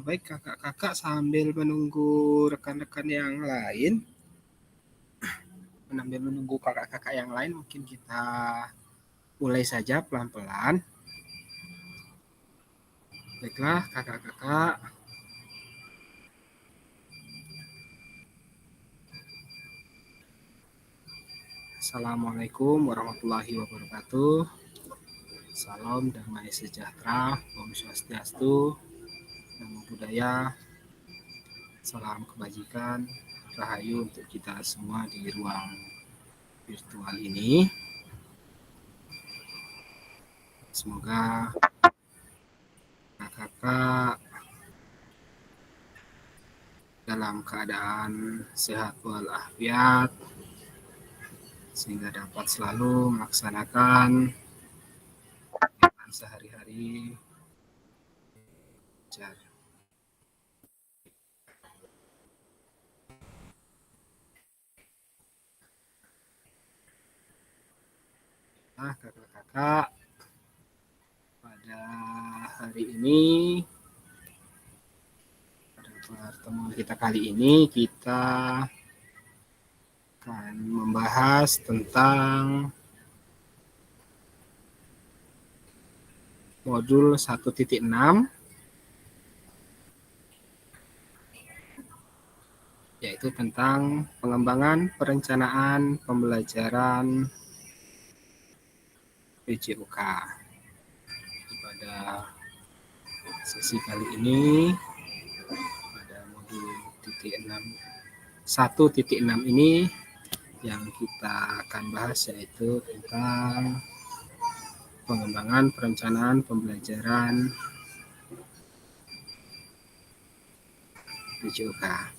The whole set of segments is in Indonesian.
baik kakak-kakak sambil menunggu rekan-rekan yang lain, kakak-kakak yang lain, mungkin kita mulai saja pelan-pelan. Baiklah kakak-kakak. Assalamualaikum warahmatullahi wabarakatuh. Salam damai sejahtera, Om Swastiastu, Namo Buddhaya, salam kebajikan, rahayu untuk kita semua di ruang virtual ini. Semoga kakak dalam keadaan sehat walafiat, sehingga dapat selalu melaksanakan kegiatan sehari-hari. Nah, kakak-kakak, pada hari ini, pada pertemuan kita kali ini, kita akan membahas tentang modul 1.6, yaitu tentang pengembangan perencanaan pembelajaran PJOK. Pada sesi kali ini, pada modul 1.6 ini, yang kita akan bahas yaitu tentang pengembangan perencanaan pembelajaran PJOK.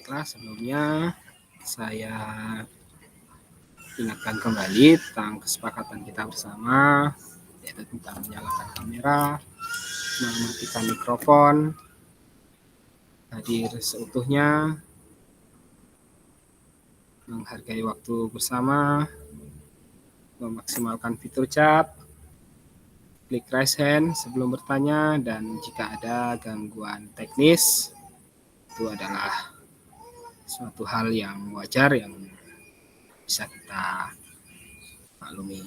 Baiklah, sebelumnya saya ingatkan kembali tentang kesepakatan kita bersama, yaitu tentang menyalakan kamera, mematikan mikrofon, hadir seutuhnya, menghargai waktu bersama, memaksimalkan fitur chat, klik raise hand sebelum bertanya, dan jika ada gangguan teknis, itu adalah suatu hal yang wajar yang bisa kita maklumi.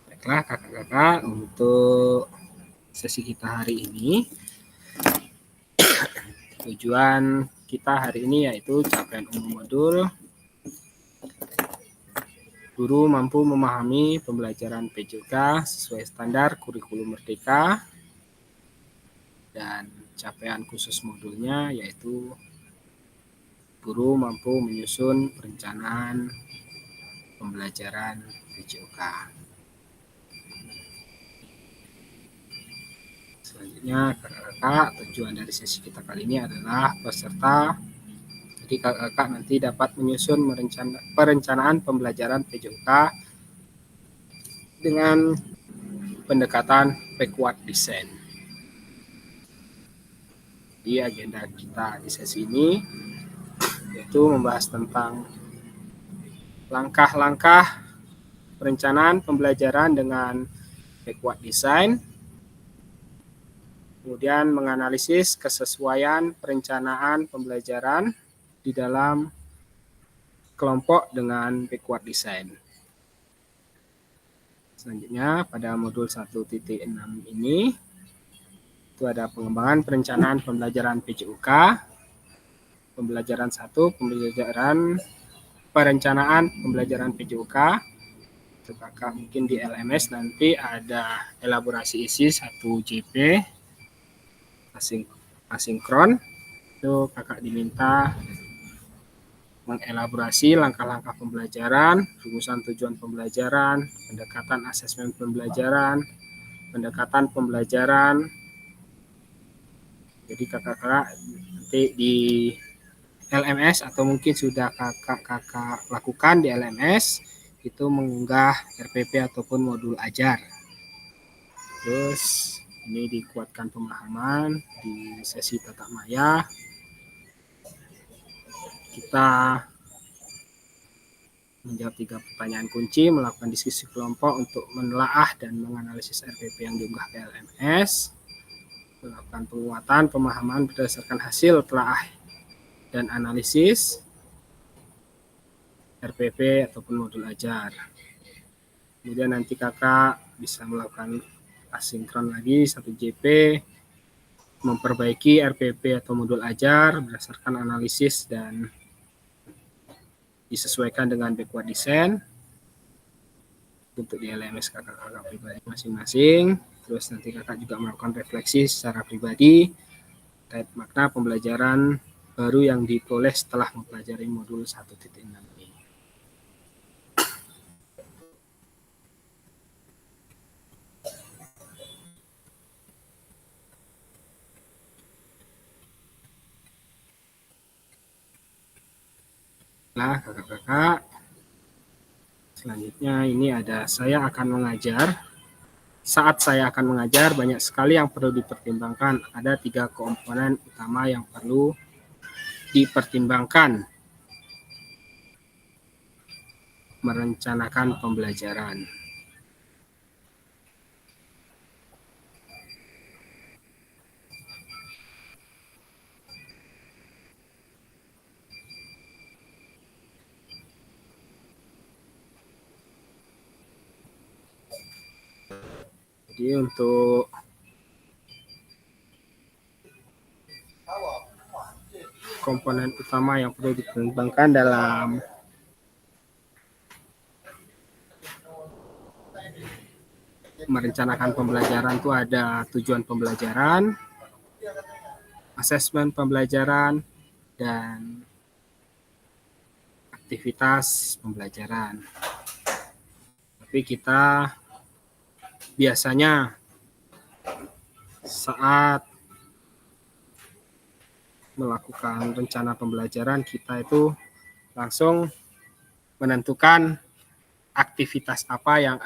Baiklah kakak-kakak, untuk sesi kita hari ini, tujuan kita hari ini yaitu capaian umum modul guru mampu memahami pembelajaran PJOK sesuai standar kurikulum merdeka, dan capaian khusus modulnya yaitu guru mampu menyusun perencanaan pembelajaran PJOK. Selanjutnya kakak-kakak, tujuan dari sesi kita kali ini adalah peserta, jadi kakak-kakak nanti dapat menyusun perencanaan pembelajaran PJOK dengan pendekatan backward design. Di agenda kita di sesi ini yaitu membahas tentang langkah-langkah perencanaan pembelajaran dengan backward design, kemudian menganalisis kesesuaian perencanaan pembelajaran di dalam kelompok dengan backward design. Selanjutnya pada modul 1.6 ini itu ada pengembangan perencanaan pembelajaran PJOK, pembelajaran 1, pembelajaran perencanaan pembelajaran PJOK. Itu kakak mungkin di LMS nanti ada elaborasi isi 1 JP asinkron. Itu kakak diminta mengelaborasi langkah-langkah pembelajaran, rumusan tujuan pembelajaran, pendekatan asesmen pembelajaran, pendekatan pembelajaran. Jadi kakak-kakak nanti di LMS atau mungkin sudah kakak-kakak lakukan di LMS itu mengunggah RPP ataupun modul ajar. Terus ini dikuatkan pemahaman di sesi tatap maya. Kita menjawab 3 pertanyaan kunci, melakukan diskusi kelompok untuk menelaah dan menganalisis RPP yang diunggah ke LMS, melakukan penguatan pemahaman berdasarkan hasil telaah dan analisis RPP ataupun modul ajar. Kemudian nanti kakak bisa melakukan asinkron lagi 1JP, memperbaiki RPP atau modul ajar berdasarkan analisis dan disesuaikan dengan backward design untuk di LMS kakak pribadi masing-masing. Terus nanti kakak juga melakukan refleksi secara pribadi terkait makna pembelajaran baru yang diperoleh setelah mempelajari modul 1.6 ini. Nah, kakak-kakak, selanjutnya ini ada saya akan mengajar. Saat saya akan mengajar, banyak sekali yang perlu dipertimbangkan. Ada 3 komponen utama yang perlu dipertimbangkan. Merencanakan pembelajaran. Jadi untuk komponen utama yang perlu dipertimbangkan dalam merencanakan pembelajaran itu ada tujuan pembelajaran, asesmen pembelajaran, dan aktivitas pembelajaran. Tapi kita biasanya saat melakukan rencana pembelajaran kita itu langsung menentukan aktivitas apa yang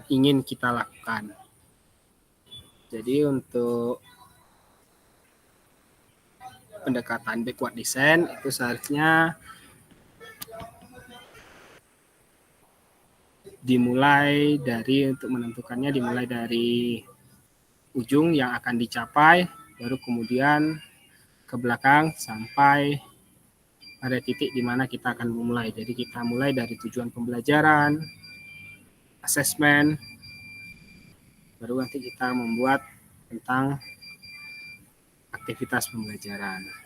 ingin kita lakukan. Jadi untuk pendekatan backward design itu seharusnya dimulai dari ujung yang akan dicapai, baru kemudian ke belakang sampai pada titik di mana kita akan memulai. Jadi kita mulai dari tujuan pembelajaran, asesmen, baru nanti kita membuat tentang aktivitas pembelajaran.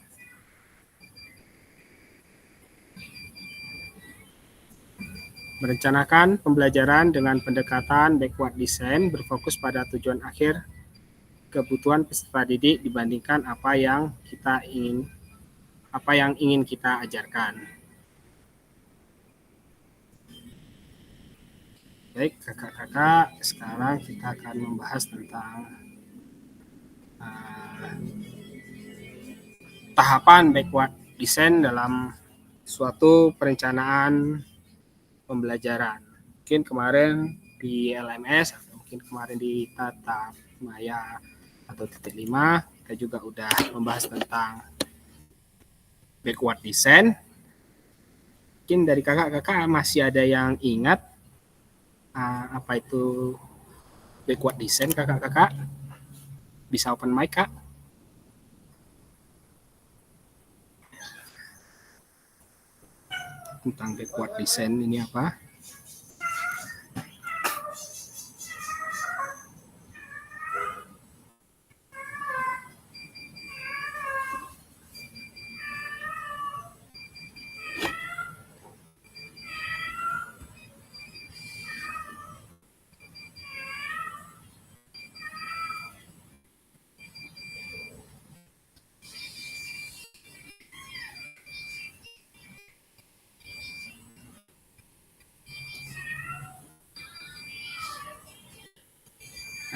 Merencanakan pembelajaran dengan pendekatan backward design berfokus pada tujuan akhir kebutuhan peserta didik dibandingkan apa yang ingin kita ajarkan. Baik, kakak-kakak, sekarang kita akan membahas tentang tahapan backward design dalam suatu perencanaan pembelajaran. Mungkin kemarin di LMS atau mungkin kemarin di Tatap Maya atau titik 5 kita juga udah membahas tentang backward design. Mungkin dari kakak-kakak masih ada yang ingat apa itu backward design kakak-kakak? Bisa open mic, Kak? Tentang backward design ini apa?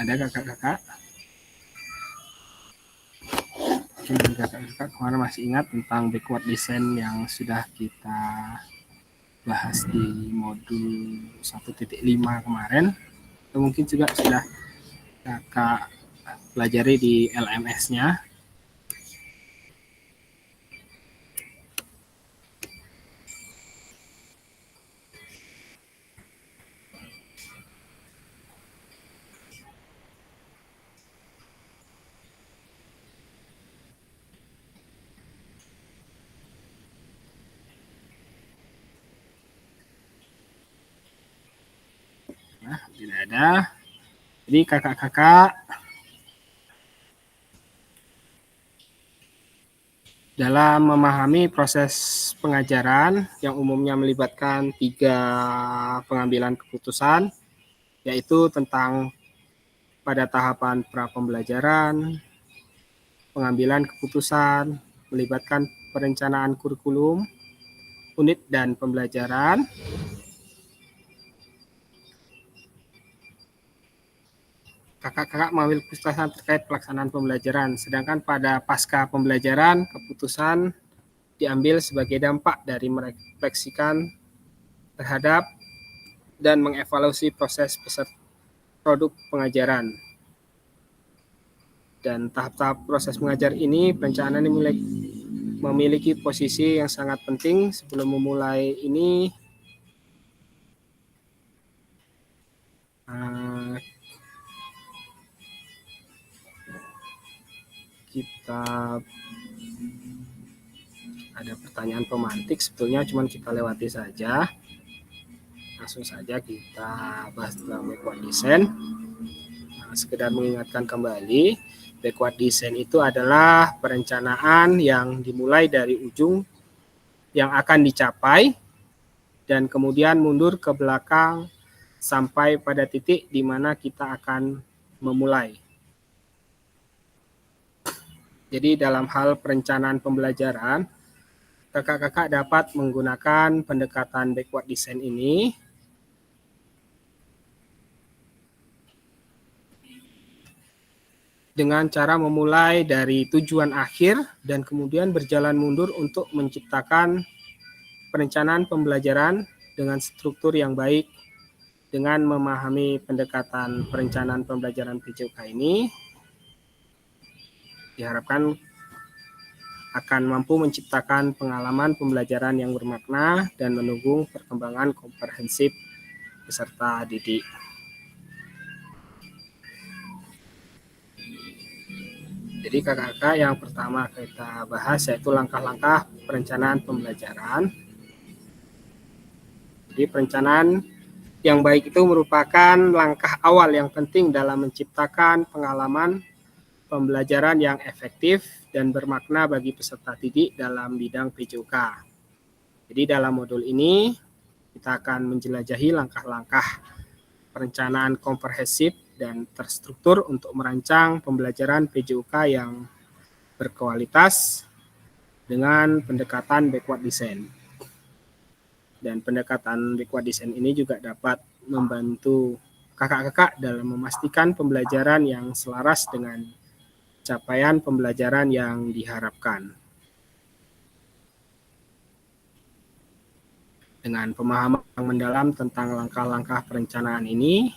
Ada kakak-kakak? Mungkin kakak-kakak kemarin masih ingat tentang backward design yang sudah kita bahas di modul 1.5 kemarin. Atau mungkin juga sudah kakak pelajari di LMS-nya. Ya, tidak ada. Jadi kakak-kakak dalam memahami proses pengajaran yang umumnya melibatkan 3 pengambilan keputusan, yaitu tentang pada tahapan pra-pembelajaran, pengambilan keputusan, melibatkan perencanaan kurikulum, unit dan pembelajaran. Kakak-kakak mengambil keputusan terkait pelaksanaan pembelajaran, sedangkan pada pasca pembelajaran, keputusan diambil sebagai dampak dari merefleksikan terhadap dan mengevaluasi proses produk pengajaran. Dan tahap-tahap proses mengajar ini, perencanaan ini memiliki posisi yang sangat penting. Sebelum memulai ini, kita ada pertanyaan pemantik, sebetulnya cuma kita lewati saja. Langsung saja kita bahas tentang backward design. Sekedar mengingatkan kembali, backward design itu adalah perencanaan yang dimulai dari ujung yang akan dicapai dan kemudian mundur ke belakang sampai pada titik di mana kita akan memulai. Jadi dalam hal perencanaan pembelajaran, kakak-kakak dapat menggunakan pendekatan backward design ini dengan cara memulai dari tujuan akhir dan kemudian berjalan mundur untuk menciptakan perencanaan pembelajaran dengan struktur yang baik. Dengan memahami pendekatan perencanaan pembelajaran PJOK ini, diharapkan akan mampu menciptakan pengalaman pembelajaran yang bermakna dan mendukung perkembangan komprehensif peserta didik. Jadi kakak-kakak, yang pertama kita bahas yaitu langkah-langkah perencanaan pembelajaran. Jadi perencanaan yang baik itu merupakan langkah awal yang penting dalam menciptakan pengalaman pembelajaran yang efektif dan bermakna bagi peserta didik dalam bidang PJOK. Jadi dalam modul ini kita akan menjelajahi langkah-langkah perencanaan komprehensif dan terstruktur untuk merancang pembelajaran PJOK yang berkualitas dengan pendekatan backward design. Dan pendekatan backward design ini juga dapat membantu kakak-kakak dalam memastikan pembelajaran yang selaras dengan capaian pembelajaran yang diharapkan. Dengan pemahaman yang mendalam tentang langkah-langkah perencanaan ini,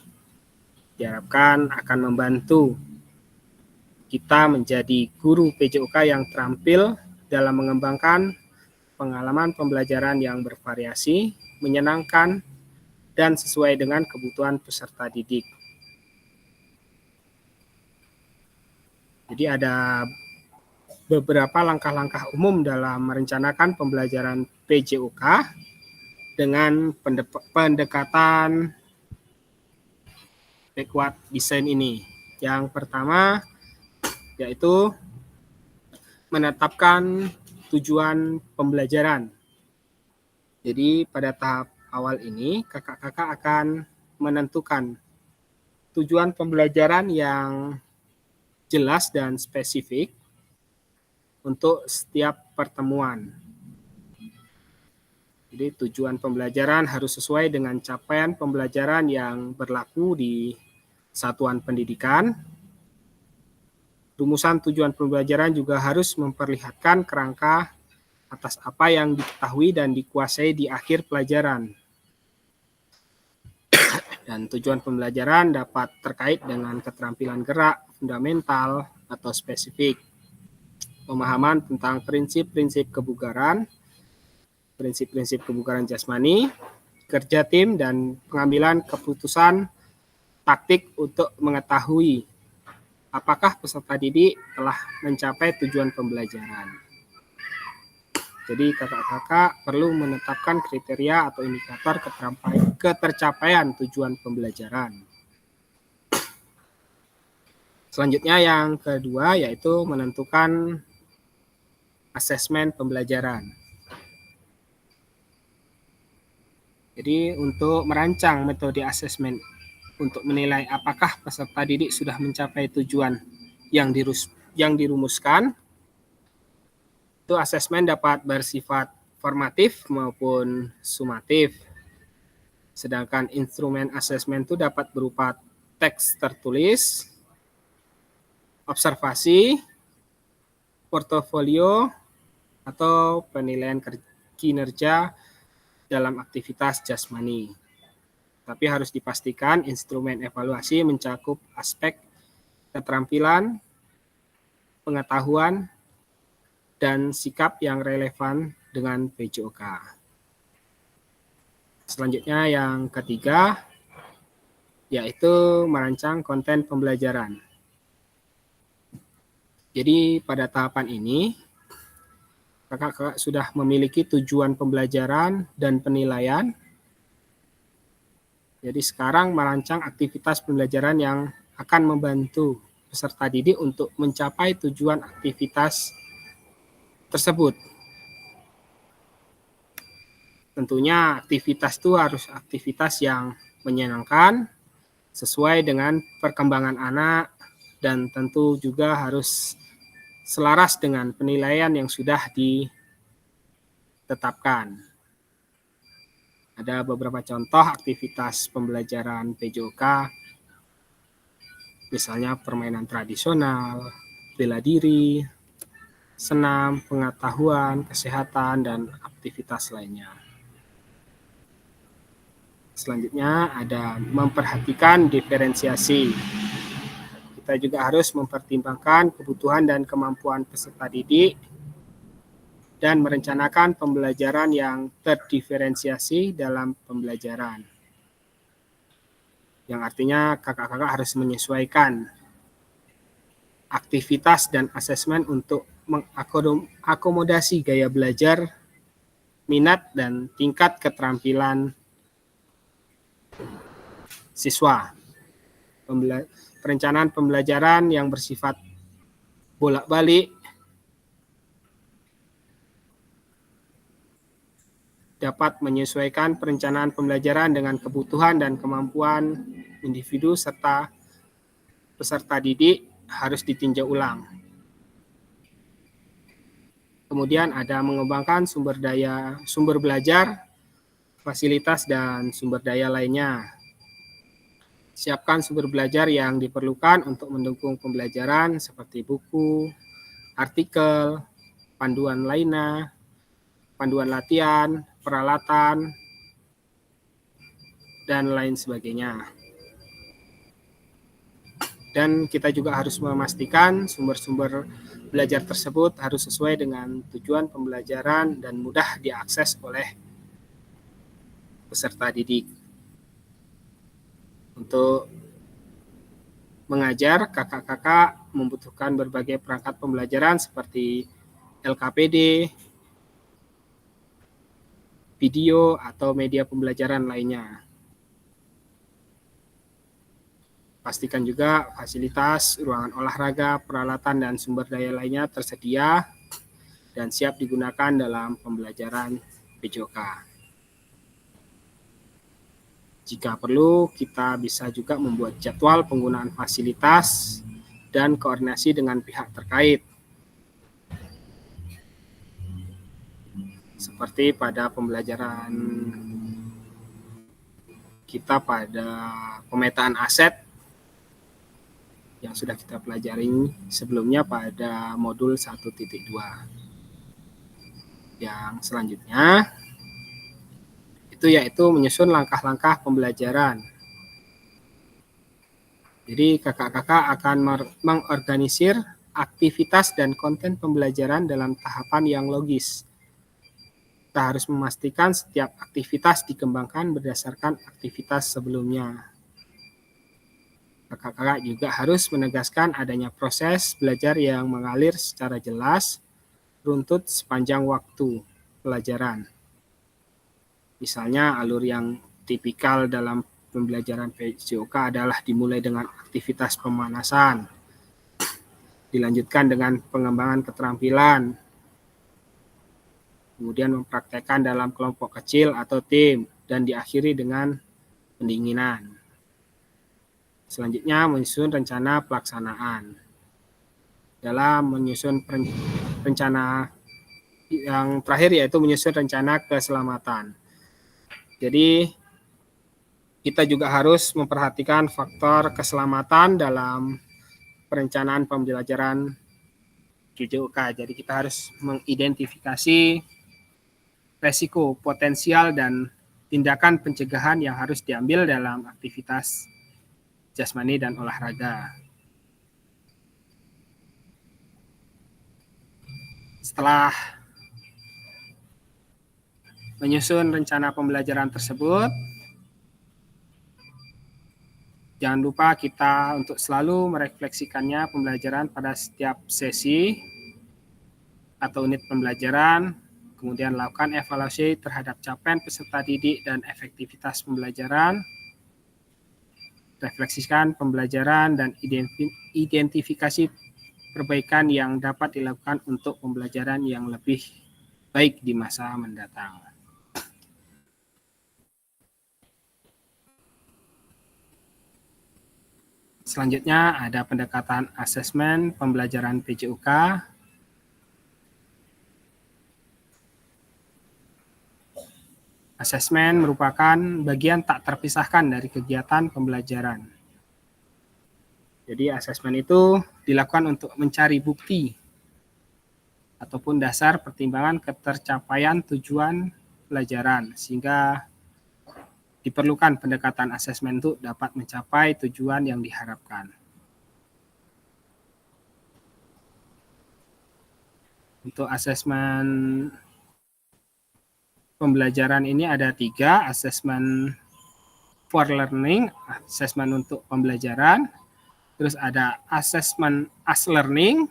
diharapkan akan membantu kita menjadi guru PJOK yang terampil dalam mengembangkan pengalaman pembelajaran yang bervariasi, menyenangkan, dan sesuai dengan kebutuhan peserta didik. Jadi ada beberapa langkah-langkah umum dalam merencanakan pembelajaran PJOK dengan pendekatan backward design ini. Yang pertama yaitu menetapkan tujuan pembelajaran. Jadi pada tahap awal ini kakak-kakak akan menentukan tujuan pembelajaran yang jelas dan spesifik untuk setiap pertemuan. Jadi tujuan pembelajaran harus sesuai dengan capaian pembelajaran yang berlaku di satuan pendidikan. Rumusan tujuan pembelajaran juga harus memperlihatkan kerangka atas apa yang diketahui dan dikuasai di akhir pelajaran. Dan tujuan pembelajaran dapat terkait dengan keterampilan gerak, fundamental, atau spesifik. Pemahaman tentang prinsip-prinsip kebugaran, prinsip-prinsip kebugaran jasmani, kerja tim, dan pengambilan keputusan taktik untuk mengetahui apakah peserta didik telah mencapai tujuan pembelajaran. Jadi kakak-kakak perlu menetapkan kriteria atau indikator ketercapaian tujuan pembelajaran. Selanjutnya yang kedua yaitu menentukan asesmen pembelajaran. Jadi untuk merancang metode asesmen untuk menilai apakah peserta didik sudah mencapai tujuan yang dirumuskan, itu asesmen dapat bersifat formatif maupun sumatif. Sedangkan instrumen asesmen itu dapat berupa teks tertulis, observasi, portofolio, atau penilaian kinerja dalam aktivitas jasmani. Tapi harus dipastikan instrumen evaluasi mencakup aspek keterampilan, pengetahuan, dan sikap yang relevan dengan PJOK. Selanjutnya yang ketiga, yaitu merancang konten pembelajaran. Jadi pada tahapan ini, kakak-kakak sudah memiliki tujuan pembelajaran dan penilaian. Jadi sekarang merancang aktivitas pembelajaran yang akan membantu peserta didik untuk mencapai tujuan aktivitas tersebut. Tentunya aktivitas itu harus aktivitas yang menyenangkan, sesuai dengan perkembangan anak, dan tentu juga harus selaras dengan penilaian yang sudah ditetapkan. Ada beberapa contoh aktivitas pembelajaran PJOK, misalnya permainan tradisional, bela diri, senam, pengetahuan, kesehatan, dan aktivitas lainnya. Selanjutnya ada memperhatikan diferensiasi. Kita juga harus mempertimbangkan kebutuhan dan kemampuan peserta didik dan merencanakan pembelajaran yang terdiferensiasi dalam pembelajaran. Yang artinya kakak-kakak harus menyesuaikan aktivitas dan asesmen untuk mengakomodasi gaya belajar, minat, dan tingkat keterampilan siswa. Perencanaan pembelajaran yang bersifat bolak-balik dapat menyesuaikan perencanaan pembelajaran dengan kebutuhan dan kemampuan individu serta peserta didik harus ditinjau ulang. Kemudian ada mengembangkan sumber belajar, fasilitas, dan sumber daya lainnya. Siapkan sumber belajar yang diperlukan untuk mendukung pembelajaran seperti buku, artikel, panduan lainnya, panduan latihan, peralatan, dan lain sebagainya. Dan kita juga harus memastikan sumber-sumber belajar tersebut harus sesuai dengan tujuan pembelajaran dan mudah diakses oleh peserta didik. Untuk mengajar, kakak-kakak membutuhkan berbagai perangkat pembelajaran seperti LKPD, video, atau media pembelajaran lainnya. Pastikan juga fasilitas, ruangan olahraga, peralatan, dan sumber daya lainnya tersedia dan siap digunakan dalam pembelajaran PJOK. Jika perlu, kita bisa juga membuat jadwal penggunaan fasilitas dan koordinasi dengan pihak terkait. Seperti pada pembelajaran kita pada pemetaan aset yang sudah kita pelajari sebelumnya pada modul 1.2. Yang selanjutnya itu yaitu menyusun langkah-langkah pembelajaran. Jadi kakak-kakak akan mengorganisir aktivitas dan konten pembelajaran dalam tahapan yang logis. Kita harus memastikan setiap aktivitas dikembangkan berdasarkan aktivitas sebelumnya. Kakak-kakak juga harus menegaskan adanya proses belajar yang mengalir secara jelas, runtut sepanjang waktu pelajaran. Misalnya alur yang tipikal dalam pembelajaran PJOK adalah dimulai dengan aktivitas pemanasan, dilanjutkan dengan pengembangan keterampilan, kemudian mempraktekkan dalam kelompok kecil atau tim, dan diakhiri dengan pendinginan. Selanjutnya menyusun rencana pelaksanaan. Dalam menyusun rencana yang terakhir yaitu menyusun rencana keselamatan. Jadi kita juga harus memperhatikan faktor keselamatan dalam perencanaan pembelajaran PJOK. Jadi kita harus mengidentifikasi resiko, potensial, dan tindakan pencegahan yang harus diambil dalam aktivitas jasmani dan olahraga. Setelah menyusun rencana pembelajaran tersebut, jangan lupa kita untuk selalu merefleksikannya pembelajaran pada setiap sesi atau unit pembelajaran, kemudian lakukan evaluasi terhadap capaian peserta didik dan efektivitas pembelajaran, refleksikan pembelajaran dan identifikasi perbaikan yang dapat dilakukan untuk pembelajaran yang lebih baik di masa mendatang. Selanjutnya ada pendekatan asesmen pembelajaran PJOK. Asesmen merupakan bagian tak terpisahkan dari kegiatan pembelajaran. Jadi asesmen itu dilakukan untuk mencari bukti ataupun dasar pertimbangan ketercapaian tujuan pelajaran, sehingga diperlukan pendekatan asesmen untuk dapat mencapai tujuan yang diharapkan. Untuk asesmen pembelajaran ini ada 3, asesmen for learning, asesmen untuk pembelajaran, terus ada asesmen as learning,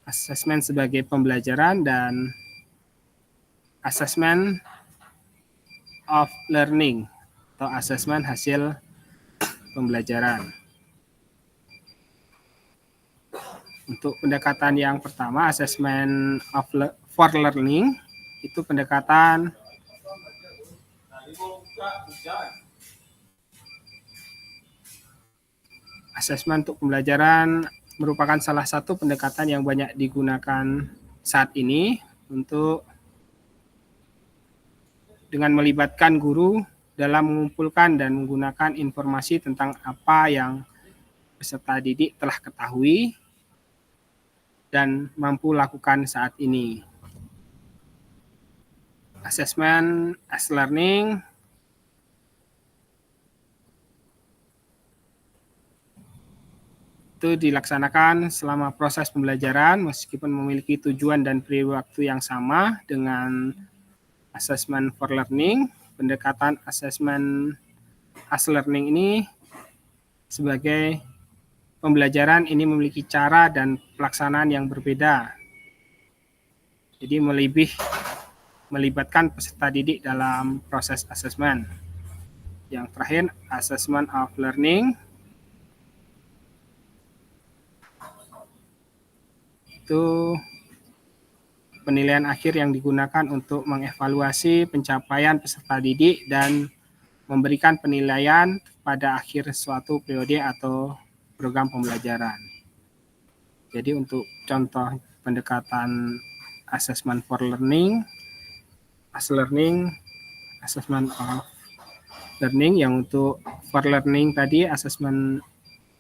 asesmen sebagai pembelajaran, dan asesmen of learning atau asesmen hasil pembelajaran. Untuk pendekatan yang pertama, asesmen for learning, itu pendekatan asesmen untuk pembelajaran merupakan salah satu pendekatan yang banyak digunakan saat ini untuk dengan melibatkan guru dalam mengumpulkan dan menggunakan informasi tentang apa yang peserta didik telah ketahui dan mampu lakukan saat ini. Asesmen as learning itu dilaksanakan selama proses pembelajaran meskipun memiliki tujuan dan periode waktu yang sama dengan asesmen for learning. Pendekatan asesmen as learning ini sebagai pembelajaran ini memiliki cara dan pelaksanaan yang berbeda. Jadi melibatkan peserta didik dalam proses asesmen. Yang terakhir, assessment of learning. Itu penilaian akhir yang digunakan untuk mengevaluasi pencapaian peserta didik dan memberikan penilaian pada akhir suatu periode atau program pembelajaran. Jadi untuk contoh pendekatan assessment for learning, as learning, assessment of learning, yang untuk for learning tadi, assessment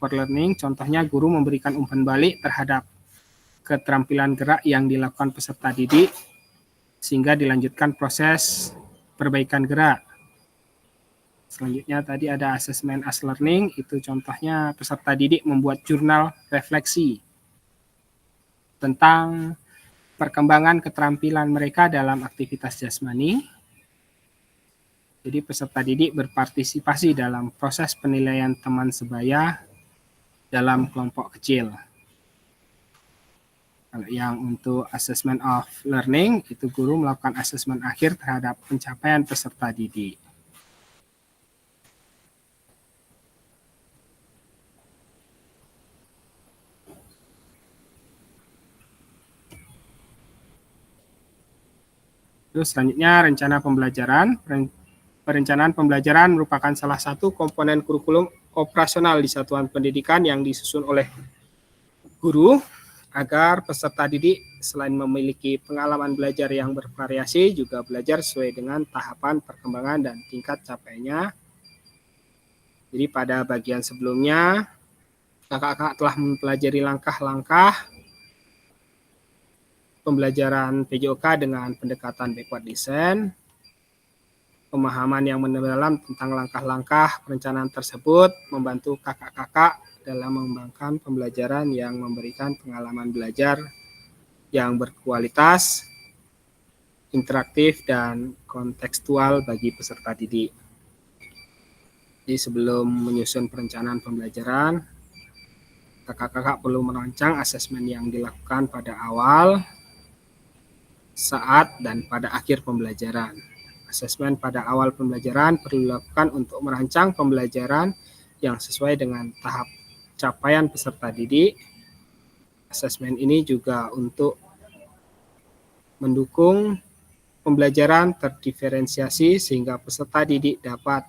for learning, contohnya guru memberikan umpan balik terhadap keterampilan gerak yang dilakukan peserta didik sehingga dilanjutkan proses perbaikan gerak. Selanjutnya tadi ada asesmen as learning, itu contohnya peserta didik membuat jurnal refleksi tentang perkembangan keterampilan mereka dalam aktivitas jasmani. Jadi peserta didik berpartisipasi dalam proses penilaian teman sebaya dalam kelompok kecil. Kalau yang untuk assessment of learning, itu guru melakukan asesmen akhir terhadap pencapaian peserta didik. Terus selanjutnya rencana pembelajaran. Perencanaan pembelajaran merupakan salah satu komponen kurikulum operasional di satuan pendidikan yang disusun oleh guru agar peserta didik selain memiliki pengalaman belajar yang bervariasi juga belajar sesuai dengan tahapan perkembangan dan tingkat capaiannya. Jadi pada bagian sebelumnya kakak-kakak telah mempelajari langkah-langkah pembelajaran PJOK dengan pendekatan backward design. Pemahaman yang mendalam tentang langkah-langkah perencanaan tersebut membantu kakak-kakak dalam mengembangkan pembelajaran yang memberikan pengalaman belajar yang berkualitas, interaktif, dan kontekstual bagi peserta didik. Jadi sebelum menyusun perencanaan pembelajaran, kakak-kakak perlu merancang asesmen yang dilakukan pada awal, saat, dan pada akhir pembelajaran. Asesmen pada awal pembelajaran perlu dilakukan untuk merancang pembelajaran yang sesuai dengan tahap capaian peserta didik. Asesmen ini juga untuk mendukung pembelajaran terdiferensiasi sehingga peserta didik dapat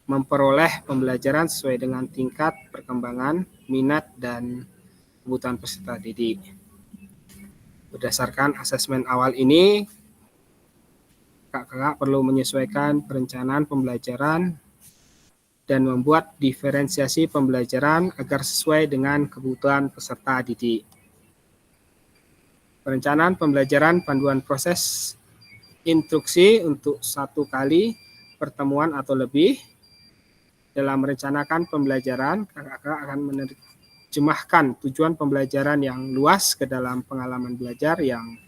memperoleh pembelajaran sesuai dengan tingkat perkembangan, minat, dan kebutuhan peserta didik. Berdasarkan asesmen awal ini, kakak-kakak perlu menyesuaikan perencanaan pembelajaran dan membuat diferensiasi pembelajaran agar sesuai dengan kebutuhan peserta didik. Perencanaan pembelajaran panduan proses instruksi untuk 1 kali pertemuan atau lebih. Dalam merencanakan pembelajaran, kakak-kakak akan menerjemahkan tujuan pembelajaran yang luas ke dalam pengalaman belajar yang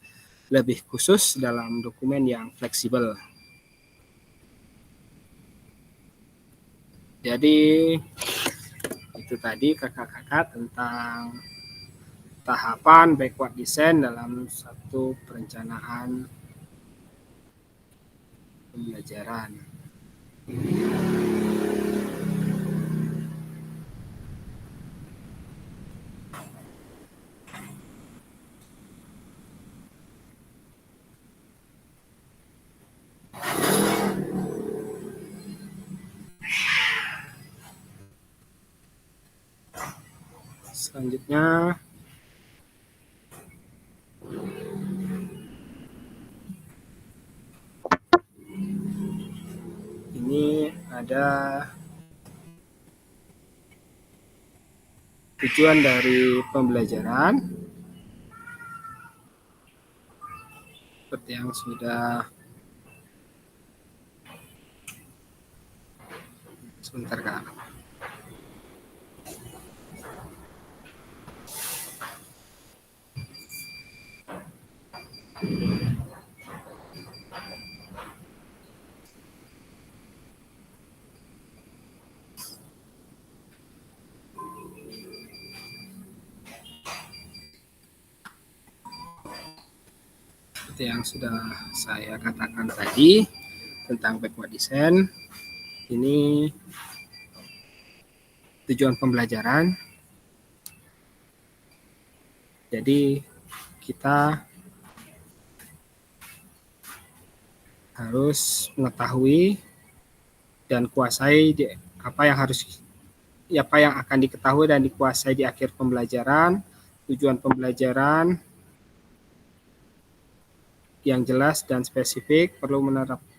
lebih khusus dalam dokumen yang fleksibel. Jadi itu tadi kakak-kakak tentang tahapan backward design dalam satu perencanaan pembelajaran. Selanjutnya ini ada tujuan dari pembelajaran seperti yang sudah sebentar Kak. Seperti yang sudah saya katakan tadi tentang backward design, ini tujuan pembelajaran. Jadi kita harus mengetahui dan kuasai apa yang akan diketahui dan dikuasai di akhir pembelajaran. Tujuan pembelajaran yang jelas dan spesifik, perlu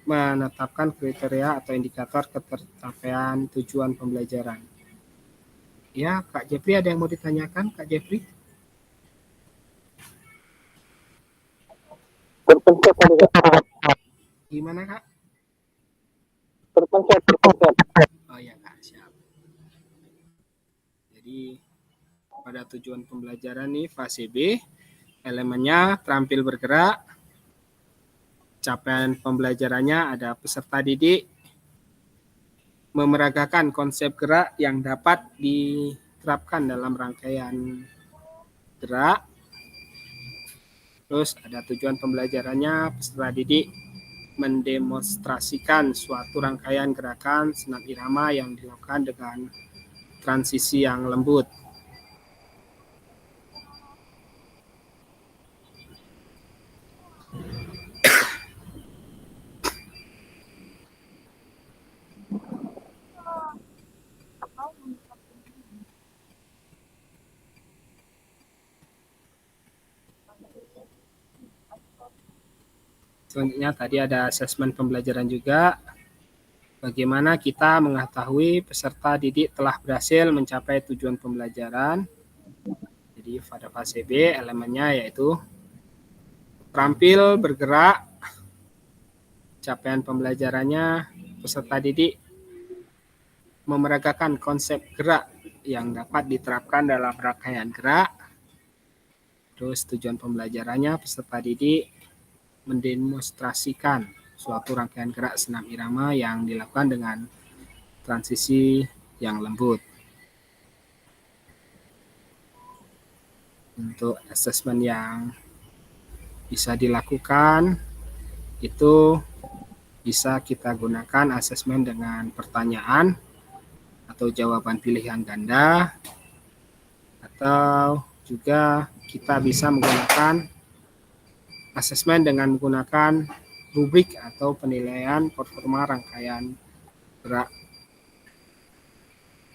menetapkan kriteria atau indikator ketercapaian tujuan pembelajaran. Ya, Kak Jeffrey, ada yang mau ditanyakan, Kak Jeffrey? Gimana, Kak? Terpencet. Oh ya, Kak, siap. Jadi pada tujuan pembelajaran nih fase B, elemennya terampil bergerak, capaian pembelajarannya ada peserta didik memeragakan konsep gerak yang dapat diterapkan dalam rangkaian gerak. Terus ada tujuan pembelajarannya, peserta didik mendemonstrasikan suatu rangkaian gerakan senam irama yang dilakukan dengan transisi yang lembut. Selanjutnya tadi ada asesmen pembelajaran juga. Bagaimana kita mengetahui peserta didik telah berhasil mencapai tujuan pembelajaran. Jadi pada fase B elemennya yaitu terampil bergerak, capaian pembelajarannya peserta didik memeragakan konsep gerak yang dapat diterapkan dalam rangkaian gerak. Terus tujuan pembelajarannya peserta didik mendemonstrasikan suatu rangkaian gerak senam irama yang dilakukan dengan transisi yang lembut. Untuk asesmen yang bisa dilakukan itu bisa kita gunakan asesmen dengan pertanyaan atau jawaban pilihan ganda, atau juga kita bisa menggunakan asesmen dengan menggunakan rubrik atau penilaian performa rangkaian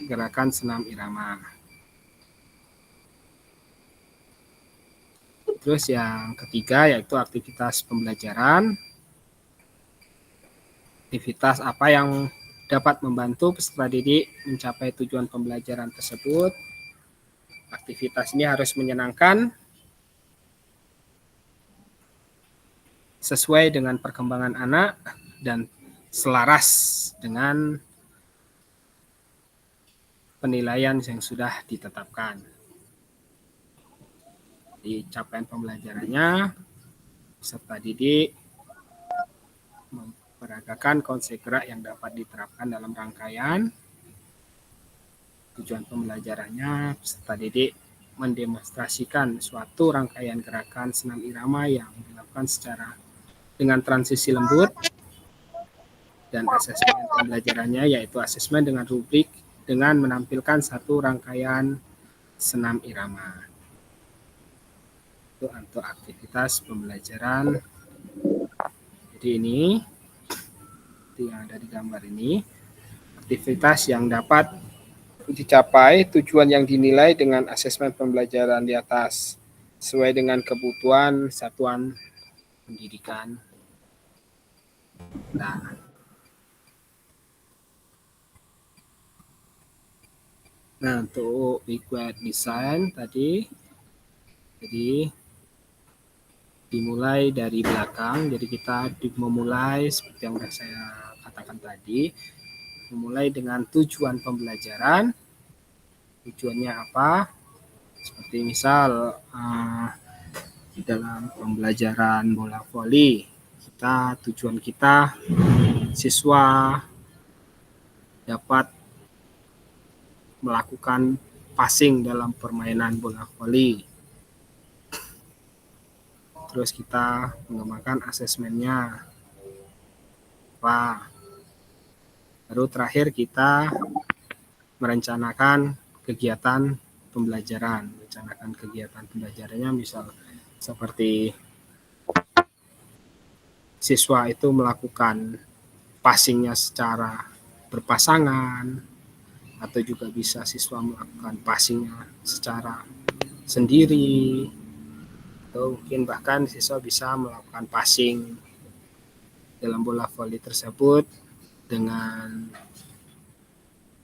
gerakan senam irama. Terus yang ketiga yaitu aktivitas pembelajaran. Aktivitas apa yang dapat membantu peserta didik mencapai tujuan pembelajaran tersebut. Aktivitas ini harus menyenangkan, sesuai dengan perkembangan anak, dan selaras dengan penilaian yang sudah ditetapkan. Di capaian pembelajarannya, peserta didik memperagakan konsep gerak yang dapat diterapkan dalam rangkaian. Tujuan pembelajarannya, peserta didik mendemonstrasikan suatu rangkaian gerakan senam irama yang dilakukan secara dengan transisi lembut. Dan asesmen pembelajarannya yaitu asesmen dengan rubrik dengan menampilkan satu rangkaian senam irama. Itu untuk aktivitas pembelajaran. Jadi ini yang ada di gambar ini, aktivitas yang dapat dicapai tujuan yang dinilai dengan asesmen pembelajaran di atas sesuai dengan kebutuhan satuan pendidikan. Nah, untuk required design tadi, jadi dimulai dari belakang. Jadi kita memulai seperti yang sudah saya katakan tadi, memulai dengan tujuan pembelajaran. Tujuannya apa? Seperti misal di dalam pembelajaran bola voli, tujuan kita siswa dapat melakukan passing dalam permainan bola voli. Terus kita mengembangkan asesmennya apa. Baru terakhir kita merencanakan kegiatan pembelajaran. Merencanakan kegiatan pembelajarannya misal seperti siswa itu melakukan passingnya secara berpasangan, atau juga bisa siswa melakukan passingnya secara sendiri, atau mungkin bahkan siswa bisa melakukan passing dalam bola voli tersebut dengan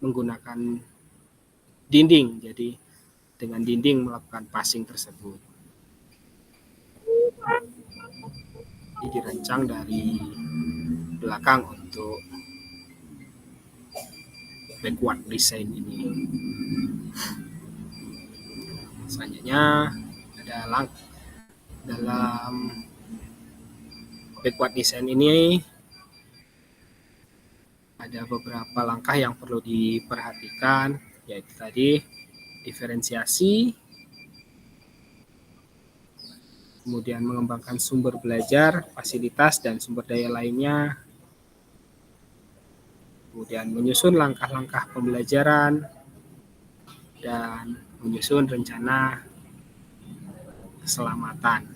menggunakan dinding. Jadi dengan dinding melakukan passing tersebut. Ini dirancang dari belakang untuk backward design ini. Selanjutnya ada dalam backward design ini ada beberapa langkah yang perlu diperhatikan, yaitu tadi diferensiasi, kemudian mengembangkan sumber belajar, fasilitas, dan sumber daya lainnya, kemudian menyusun langkah-langkah pembelajaran, dan menyusun rencana keselamatan.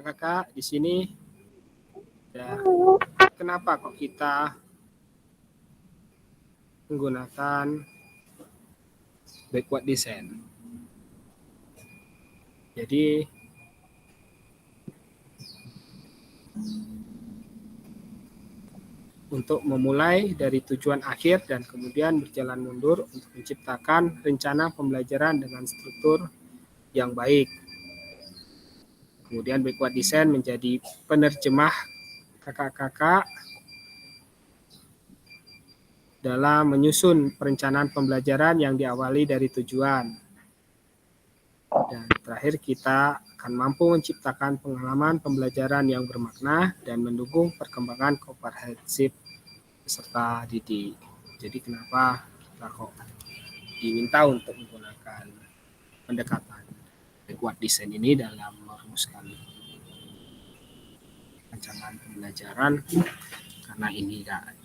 kakak-kakak di sini ya, kenapa kok kita menggunakan backward design? Jadi untuk memulai dari tujuan akhir dan kemudian berjalan mundur untuk menciptakan rencana pembelajaran dengan struktur yang baik. Kemudian backward design menjadi penerjemah kakak-kakak dalam menyusun perencanaan pembelajaran yang diawali dari tujuan. Dan terakhir kita akan mampu menciptakan pengalaman pembelajaran yang bermakna dan mendukung perkembangan komprehensif peserta didik. Jadi kenapa kita kok diminta untuk menggunakan pendekatan backward design ini dalam merumuskan rancangan pembelajaran karena ini Kak.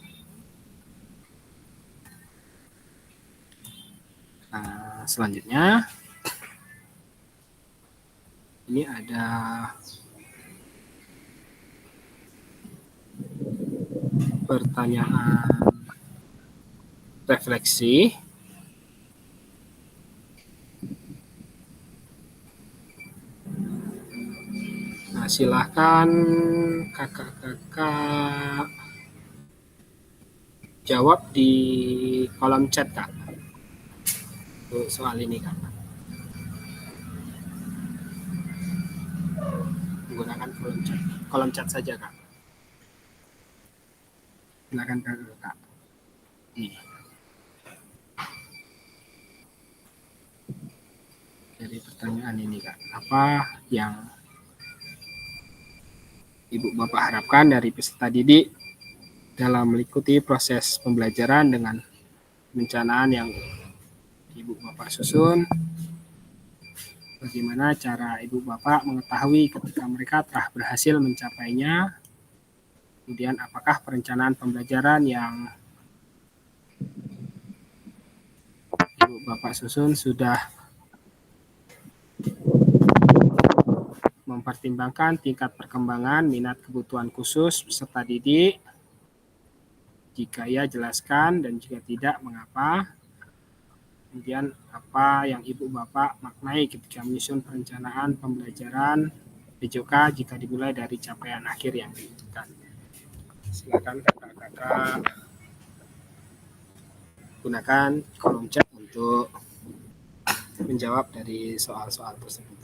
Selanjutnya ini ada pertanyaan refleksi. Nah, silahkan kakak-kakak jawab di kolom chat Kak. Untuk soal ini Kak. Menggunakan kolom chat saja Kak. Silakan Kak. Nih. Dari pertanyaan ini Kak, apa yang Ibu Bapak harapkan dari peserta didik dalam mengikuti proses pembelajaran dengan perencanaan yang Ibu Bapak susun? Bagaimana cara Ibu Bapak mengetahui ketika mereka telah berhasil mencapainya? Kemudian apakah perencanaan pembelajaran yang Ibu Bapak susun sudah mempertimbangkan tingkat perkembangan minat kebutuhan khusus peserta didik? Jika ya, jelaskan, dan jika tidak, mengapa? Kemudian apa yang Ibu Bapak maknai ketika menyusun perencanaan pembelajaran PJOK jika dimulai dari capaian akhir yang diinginkan? Silakan kakak-kakak gunakan kolom chat untuk menjawab dari soal-soal tersebut.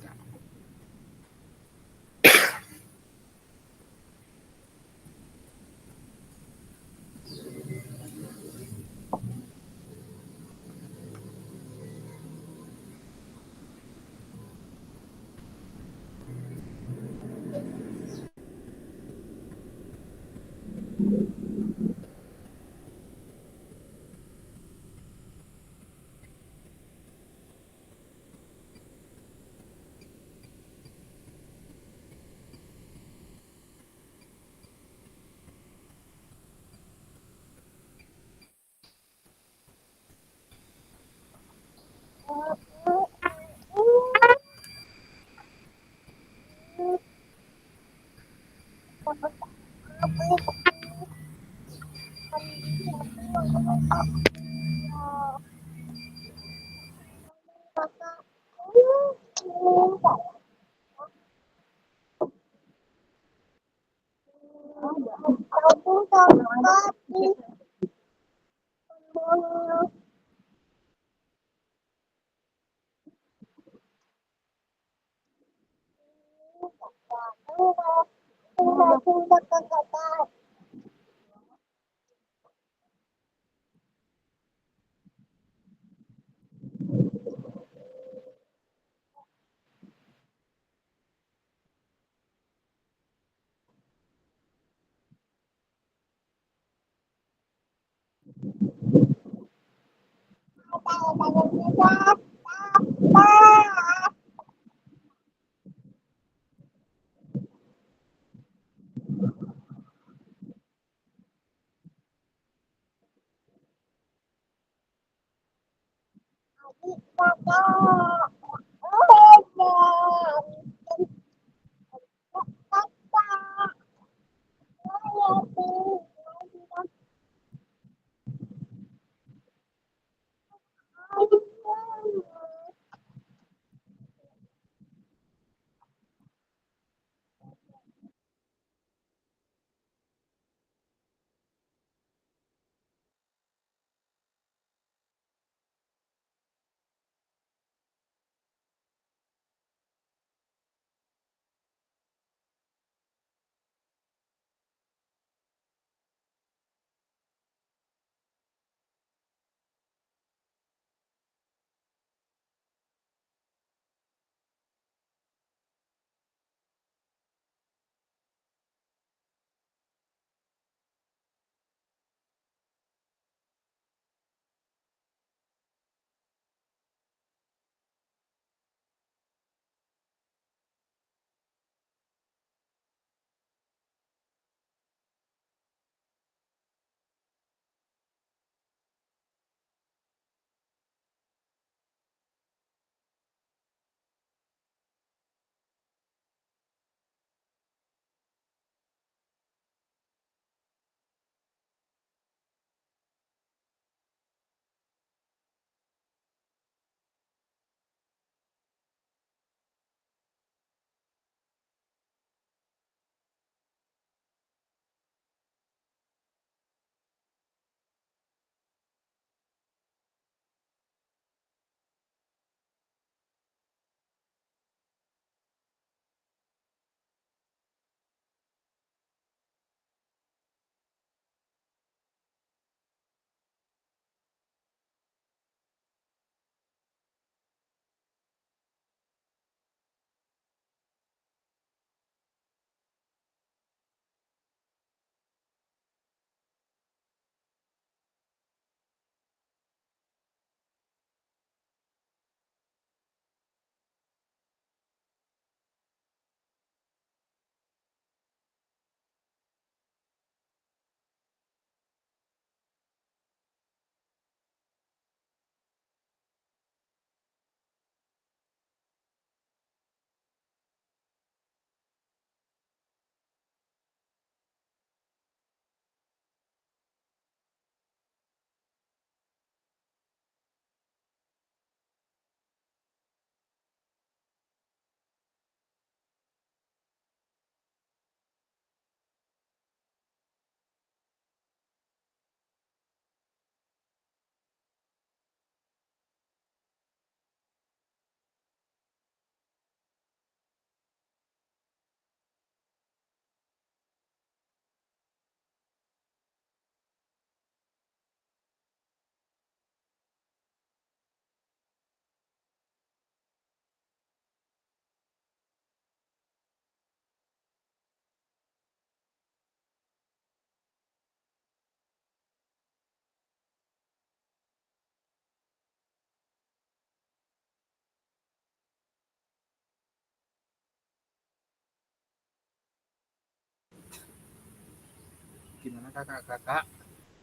gimana kakak-kakak?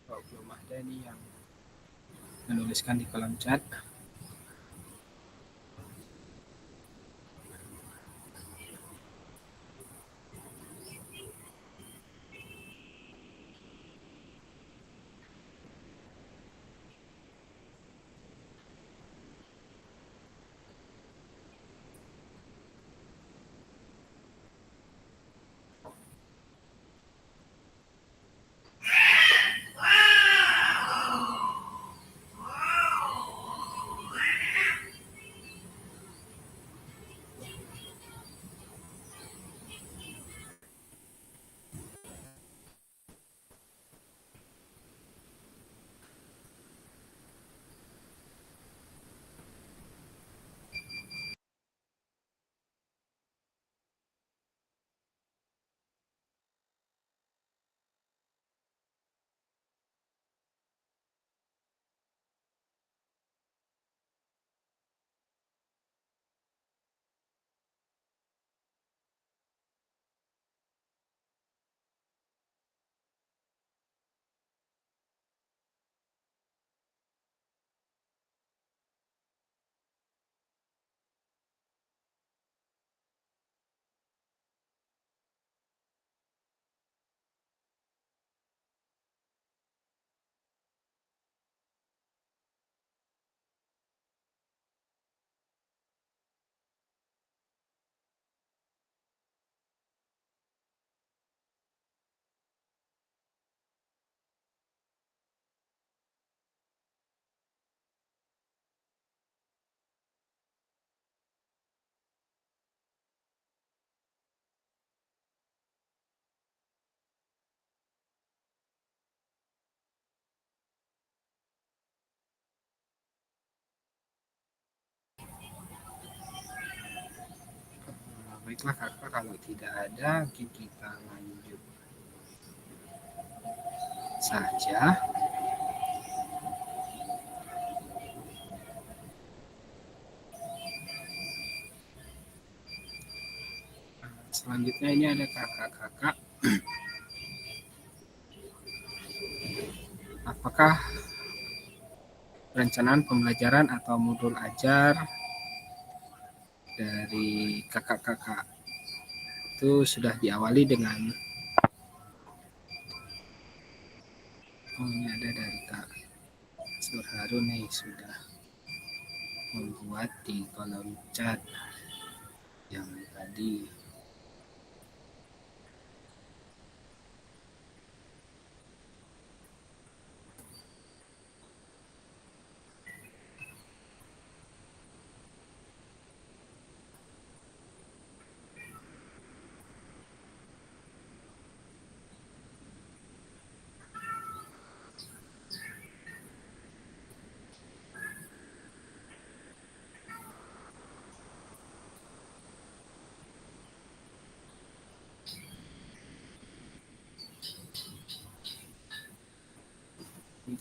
Kalau belum ada nih yang menuliskan di kolom chat. Baiklah kakak, kalau tidak ada mungkin kita lanjut saja. Selanjutnya ini ada kakak-kakak. Apakah perencanaan pembelajaran atau modul ajar dari kakak-kakak itu sudah diawali dengan ini ada dari Kak Surharun nih, sudah membuat di kolom chat yang tadi.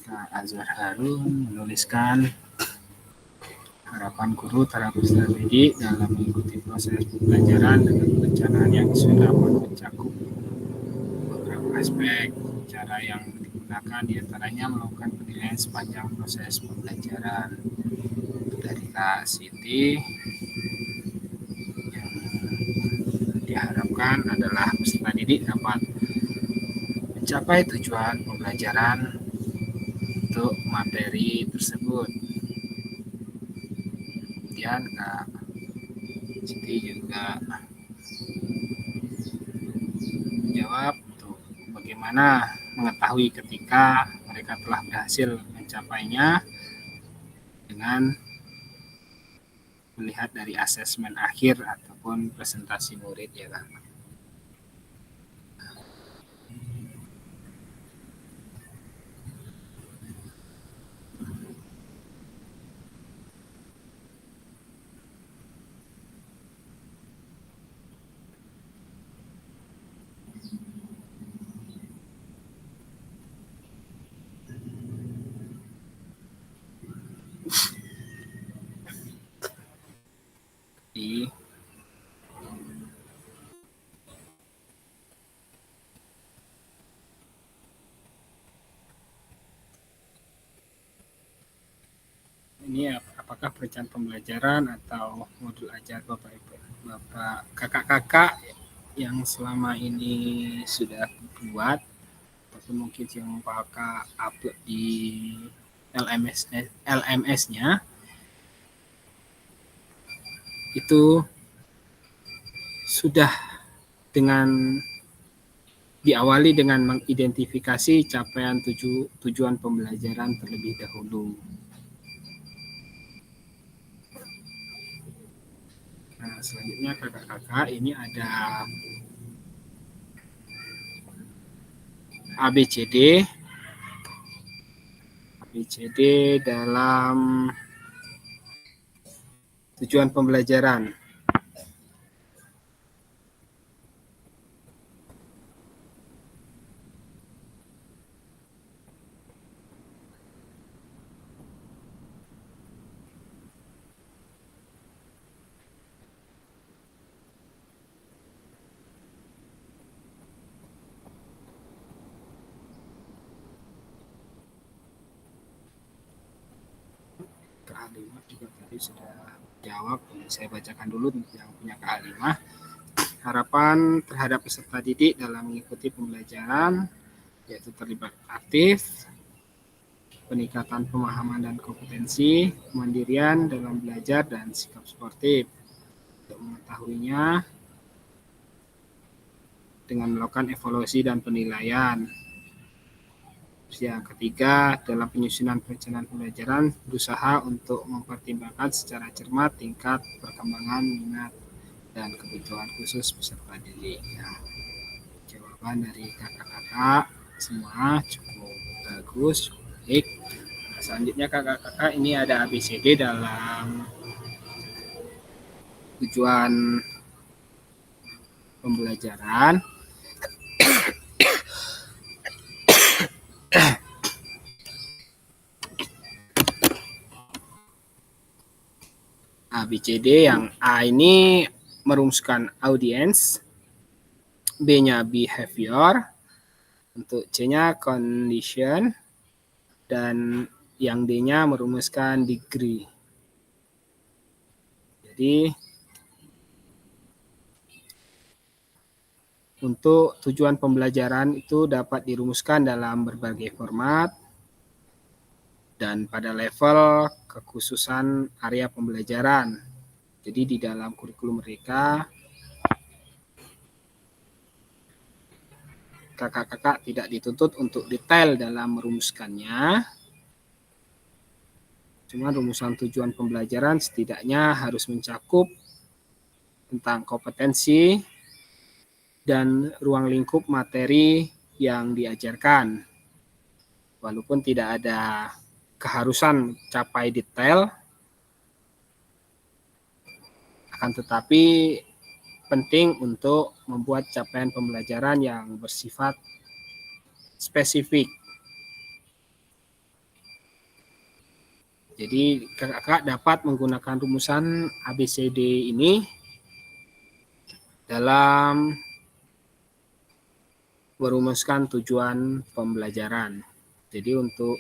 Kak Azhar Harun menuliskan harapan guru terhadap strategi dalam mengikuti proses pembelajaran dengan perencanaan yang sudah mencakup beberapa aspek. Cara yang digunakan diantaranya melakukan penilaian sepanjang proses pembelajaran. Dari Kak Siti, yang diharapkan adalah peserta didik dapat mencapai tujuan pembelajaran untuk materi tersebut. Kemudian Kak Siti juga menjawab untuk bagaimana mengetahui ketika mereka telah berhasil mencapainya dengan melihat dari asesmen akhir ataupun presentasi murid ya Kak. Jadi ini apakah perencanaan pembelajaran atau modul ajar Bapak kakak-kakak yang selama ini sudah buat, ataupun mungkin yang Kakak upload di LMS-nya itu sudah diawali dengan mengidentifikasi capaian tujuan pembelajaran terlebih dahulu. Nah, selanjutnya kakak-kakak ini ada ABCD dalam tujuan pembelajaran. Kak Halimah juga tadi sudah jawab. Saya bacakan dulu yang punya Kak Halimah. Harapan terhadap peserta didik dalam mengikuti pembelajaran yaitu terlibat aktif, peningkatan pemahaman dan kompetensi, kemandirian dalam belajar dan sikap sportif. Untuk mengetahuinya dengan melakukan evaluasi dan penilaian. Yang ketiga, dalam penyusunan perencanaan pembelajaran, berusaha untuk mempertimbangkan secara cermat tingkat perkembangan minat dan kebutuhan khusus peserta didik. Nah, jawaban dari kakak-kakak semua cukup bagus, cukup baik. Nah, selanjutnya kakak-kakak ini ada ABCD dalam tujuan pembelajaran. ABCD yang A ini merumuskan audience, B-nya behavior, untuk C-nya condition, dan yang D-nya merumuskan degree. Jadi untuk tujuan pembelajaran itu dapat dirumuskan dalam berbagai format dan pada level kekhususan area pembelajaran. Jadi di dalam kurikulum mereka, kakak-kakak tidak dituntut untuk detail dalam merumuskannya. Cuma rumusan tujuan pembelajaran setidaknya harus mencakup tentang kompetensi dan ruang lingkup materi yang diajarkan. Walaupun tidak ada keharusan capai detail, akan tetapi penting untuk membuat capaian pembelajaran yang bersifat spesifik. Jadi kakak dapat menggunakan rumusan ABCD ini dalam merumuskan tujuan pembelajaran. Jadi untuk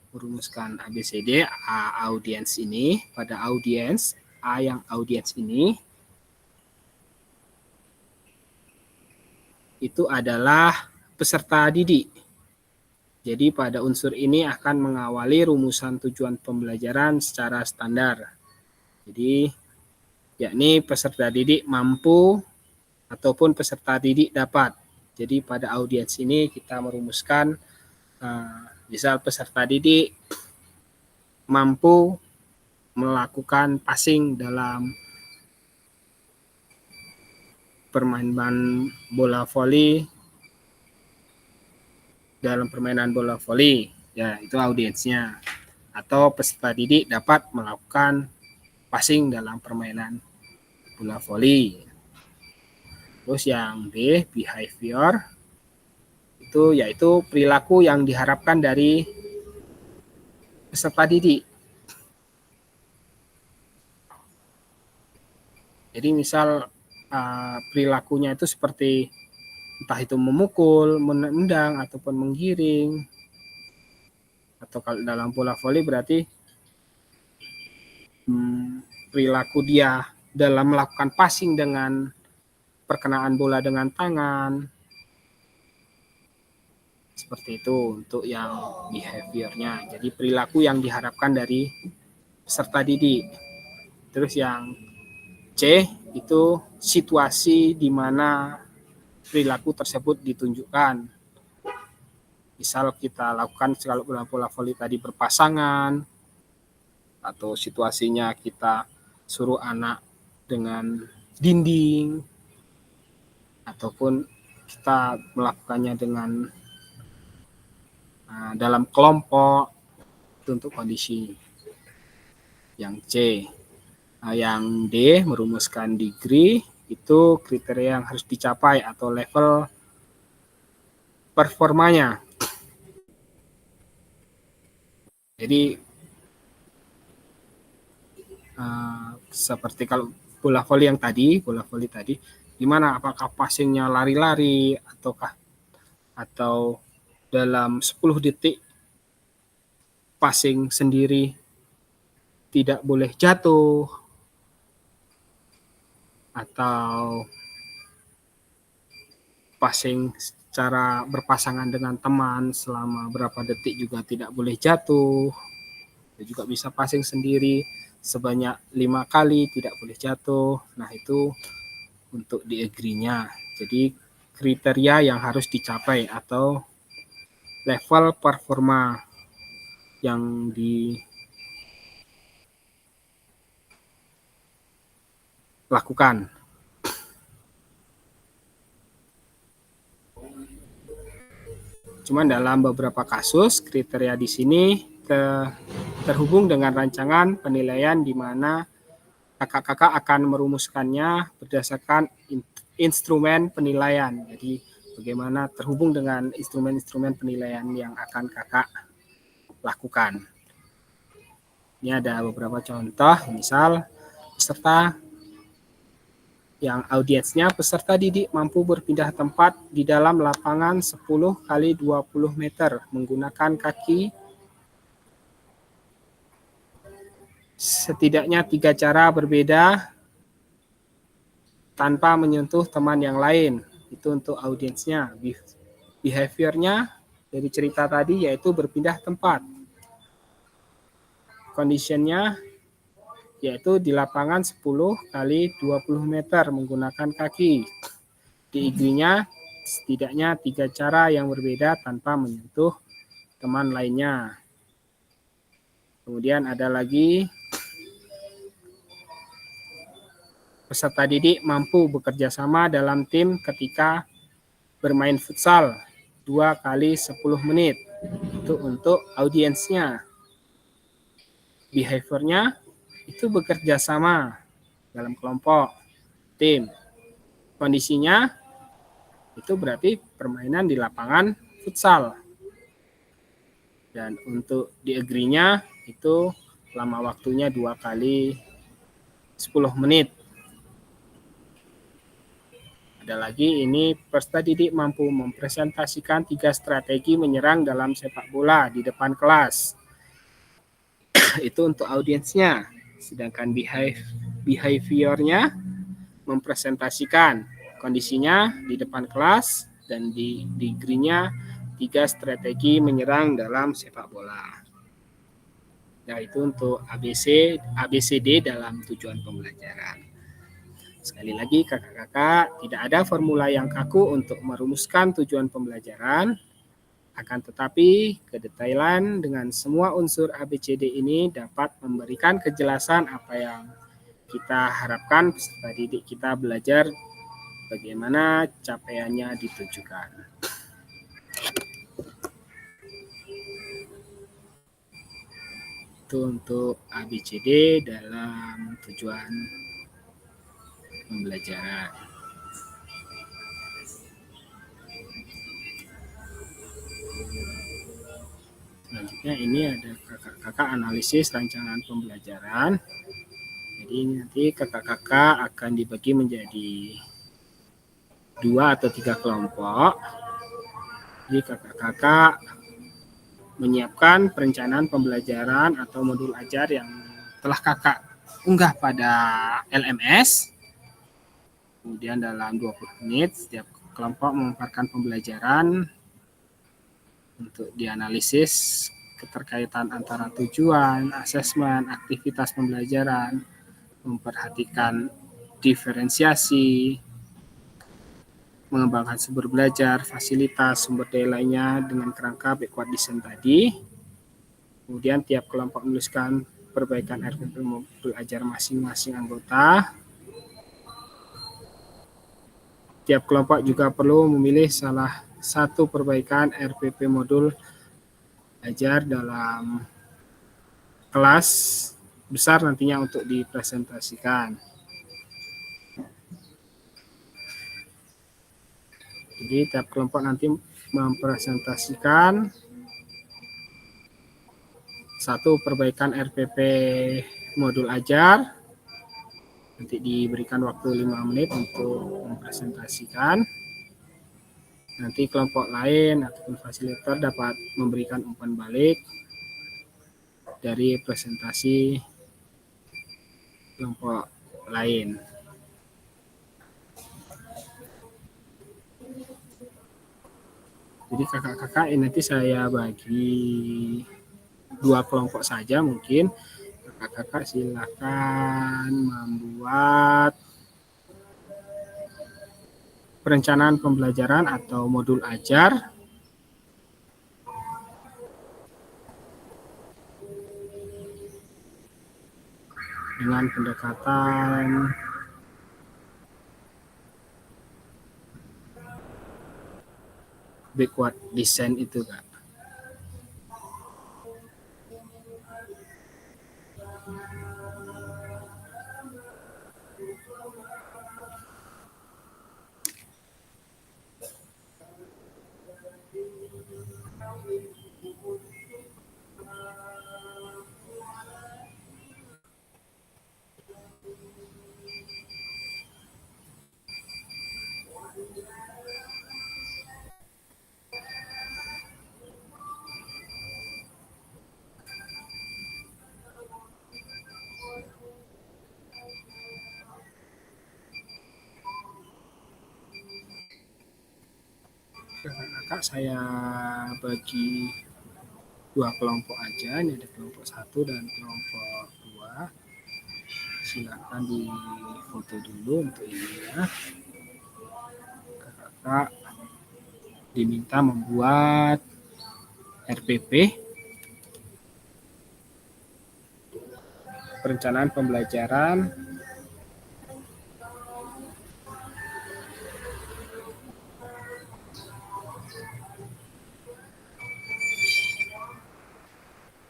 merumuskan ABCD audience ini, pada audience A yang audience ini itu adalah peserta didik. Jadi pada unsur ini akan mengawali rumusan tujuan pembelajaran secara standar. Jadi yakni peserta didik mampu ataupun peserta didik dapat. Jadi pada audiens ini kita merumuskan misal peserta didik mampu melakukan passing dalam permainan bola voli, ya itu audiensnya. Atau peserta didik dapat melakukan passing dalam permainan bola voli. Terus yang B, behavior, itu yaitu perilaku yang diharapkan dari peserta didik. Jadi misal perilakunya itu seperti entah itu memukul, menendang, ataupun menggiring. Atau kalau dalam bola voli berarti perilaku dia dalam melakukan passing dengan perkenaan bola dengan tangan. Seperti itu untuk yang behaviornya. Jadi perilaku yang diharapkan dari peserta didik. Terus yang C itu situasi di mana perilaku tersebut ditunjukkan. Misal kita lakukan kalau bola voli tadi berpasangan, atau situasinya kita suruh anak dengan dinding, ataupun kita melakukannya dengan dalam kelompok, itu untuk kondisi. Yang C. Yang D, merumuskan degree, itu kriteria yang harus dicapai atau level performanya. Jadi seperti kalau bola voli tadi, gimana? Apakah passingnya lari-lari atau dalam 10 detik passing sendiri tidak boleh jatuh, atau passing secara berpasangan dengan teman selama berapa detik juga tidak boleh jatuh. Juga bisa passing sendiri sebanyak 5 kali tidak boleh jatuh. Nah, itu untuk di agree-nya. Jadi kriteria yang harus dicapai atau level performa yang dilakukan. Cuman dalam beberapa kasus kriteria di sini terhubung dengan rancangan penilaian di mana kakak-kakak akan merumuskannya berdasarkan instrumen penilaian. Jadi bagaimana terhubung dengan instrumen-instrumen penilaian yang akan kakak lakukan. Ini ada beberapa contoh, misal peserta yang audiensnya peserta didik mampu berpindah tempat di dalam lapangan 10 kali 20 meter menggunakan kaki setidaknya 3 cara berbeda tanpa menyentuh teman yang lain. Itu untuk audiensnya. Behaviornya dari cerita tadi yaitu berpindah tempat. Conditionnya yaitu di lapangan 10 kali 20 meter menggunakan kaki. Di IG-nya setidaknya 3 cara yang berbeda tanpa menyentuh teman lainnya. Kemudian ada lagi peserta didik mampu bekerja sama dalam tim ketika bermain futsal 2 kali 10 menit. Itu untuk audiensnya. Behaviornya itu bekerja sama dalam kelompok, tim. Kondisinya itu berarti permainan di lapangan futsal. Dan untuk di agree-nya itu lama waktunya 2 kali 10 menit. Ada lagi ini peserta didik mampu mempresentasikan 3 strategi menyerang dalam sepak bola di depan kelas. Itu untuk audiensnya. Sedangkan behaviornya mempresentasikan kondisinya di depan kelas dan di degree-nya 3 strategi menyerang dalam sepak bola. Nah, itu untuk ABCD dalam tujuan pembelajaran. Sekali lagi kakak-kakak, tidak ada formula yang kaku untuk merumuskan tujuan pembelajaran. Akan tetapi, kedetailan dengan semua unsur ABCD ini dapat memberikan kejelasan apa yang kita harapkan peserta didik kita belajar bagaimana capaiannya ditujukan. Itu untuk ABCD dalam tujuan pembelajaran. Selanjutnya ini ada kakak-kakak analisis rancangan pembelajaran. Jadi nanti kakak-kakak akan dibagi menjadi 2 atau 3 kelompok. Jadi kakak-kakak menyiapkan perencanaan pembelajaran atau modul ajar yang telah kakak unggah pada LMS. Kemudian dalam 20 menit setiap kelompok memaparkan pembelajaran untuk dianalisis keterkaitan antara tujuan, asesmen, aktivitas pembelajaran, memperhatikan diferensiasi, mengembangkan sumber belajar, fasilitas, sumber daya lainnya dengan kerangka backward design tadi. Kemudian tiap kelompok menuliskan perbaikan RPP modul ajar masing-masing anggota. Tiap kelompok juga perlu memilih salah satu perbaikan RPP modul ajar dalam kelas besar nantinya untuk dipresentasikan. Jadi tiap kelompok nanti mempresentasikan satu perbaikan RPP modul ajar. Nanti diberikan waktu 5 menit untuk mempresentasikan. Nanti kelompok lain ataupun fasilitator dapat memberikan umpan balik dari presentasi kelompok lain. Jadi kakak-kakak ini nanti saya bagi 2 kelompok saja mungkin. Kakak-kakak silakan membuat perencanaan pembelajaran atau modul ajar dengan pendekatan backward design itu, Kak. Kakak saya bagi 2 kelompok aja, ini ada kelompok 1 dan kelompok 2. Silakan di foto dulu untuk ini ya. Kakak diminta membuat RPP, perencanaan pembelajaran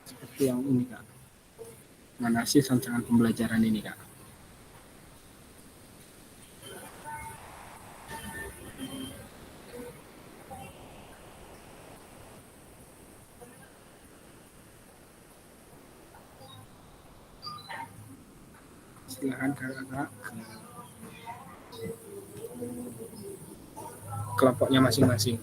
seperti yang ini, Kak. Mana sih rancangan pembelajaran ini, Kak? Silakan kakak kelompoknya masing-masing.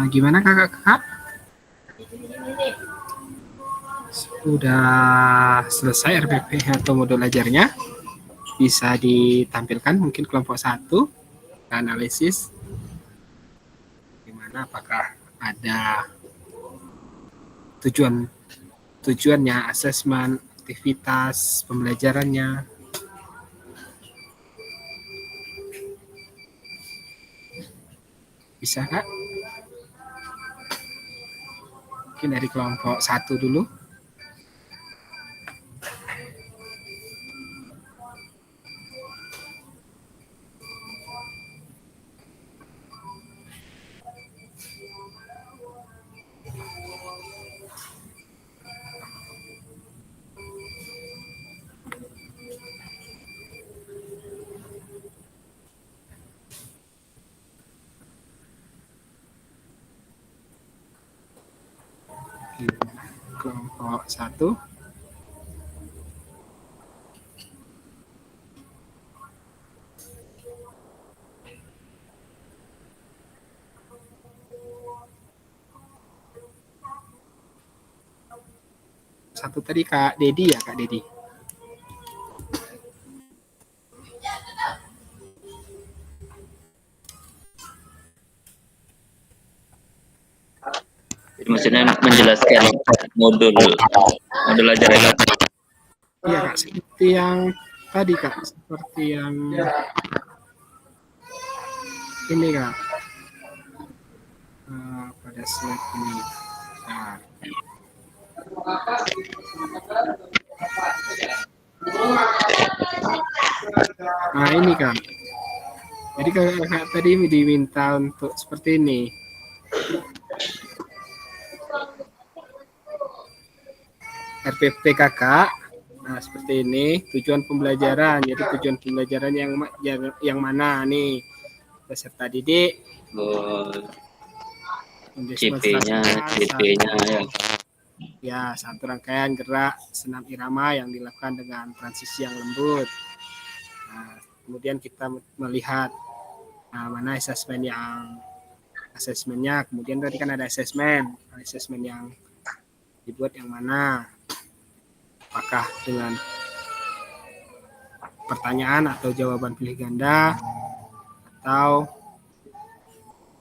Gimana kakak-kakak? Sudah selesai RPP atau modul belajarnya? Bisa ditampilkan mungkin kelompok 1, analisis. Gimana, apakah ada tujuannya, asesmen, aktivitas pembelajarannya? Bisa kak? Mungkin dari kelompok 1 dulu. Kelompok 1. Satu tadi Kak Dedi ya, Kak Dedi. Jadi maksudnya menjelaskan modul ajar ya Kak? Iya Kak, seperti yang tadi Kak, seperti yang ini Kak. Pada slide ini. Nah ini Kak. Jadi kakak tadi diminta untuk seperti ini. RPP kakak, nah seperti ini tujuan pembelajaran. Jadi tujuan pembelajaran yang mana nih? Peserta didik. CP-nya, CP-nya ya. Ya, satu rangkaian gerak senam irama yang dilakukan dengan transisi yang lembut. Nah, kemudian kita melihat mana asesmennya. Kemudian tadi kan ada asesmen yang dibuat yang mana? Apakah dengan pertanyaan atau jawaban pilih ganda atau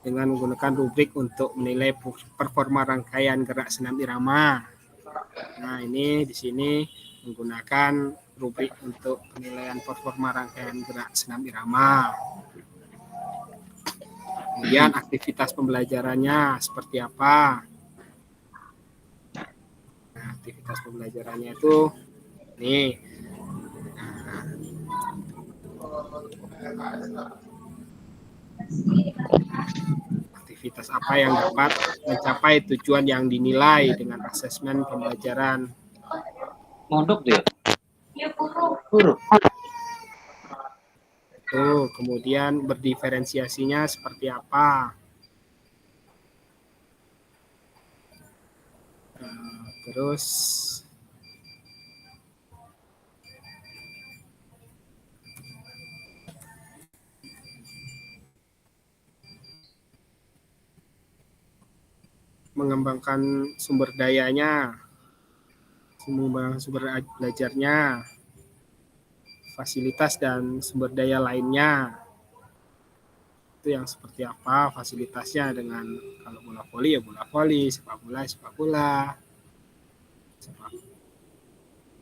dengan menggunakan rubrik untuk menilai performa rangkaian gerak senam irama. Nah, ini di sini menggunakan rubrik untuk penilaian performa rangkaian gerak senam irama. Kemudian aktivitas pembelajarannya seperti apa? Nah, aktivitas pembelajarannya itu nih. Aktivitas apa yang dapat mencapai tujuan yang dinilai dengan asesmen pembelajaran. Mondok dia. Huruf. Tuh, kemudian berdiferensiasinya seperti apa? Terus mengembangkan sumber dayanya, sumber belajarnya, fasilitas dan sumber daya lainnya. Itu yang seperti apa fasilitasnya, dengan kalau bola voli ya bola voli, sepak bola.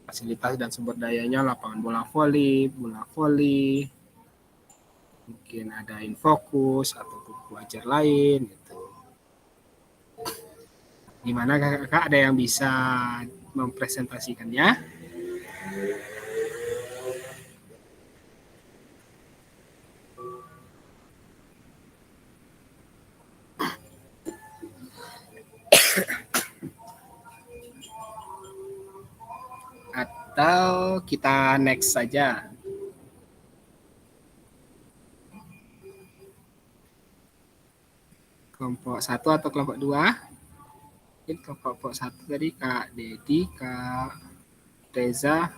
Fasilitas dan sumber dayanya lapangan bola voli, mungkin ada infokus atau buku ajar lain gitu. Gimana kakak, ada yang bisa mempresentasikannya? Atau kita next saja? Kelompok 1 atau kelompok 2? Ini kelompok 1 tadi Kak Dedi, Kak Reza,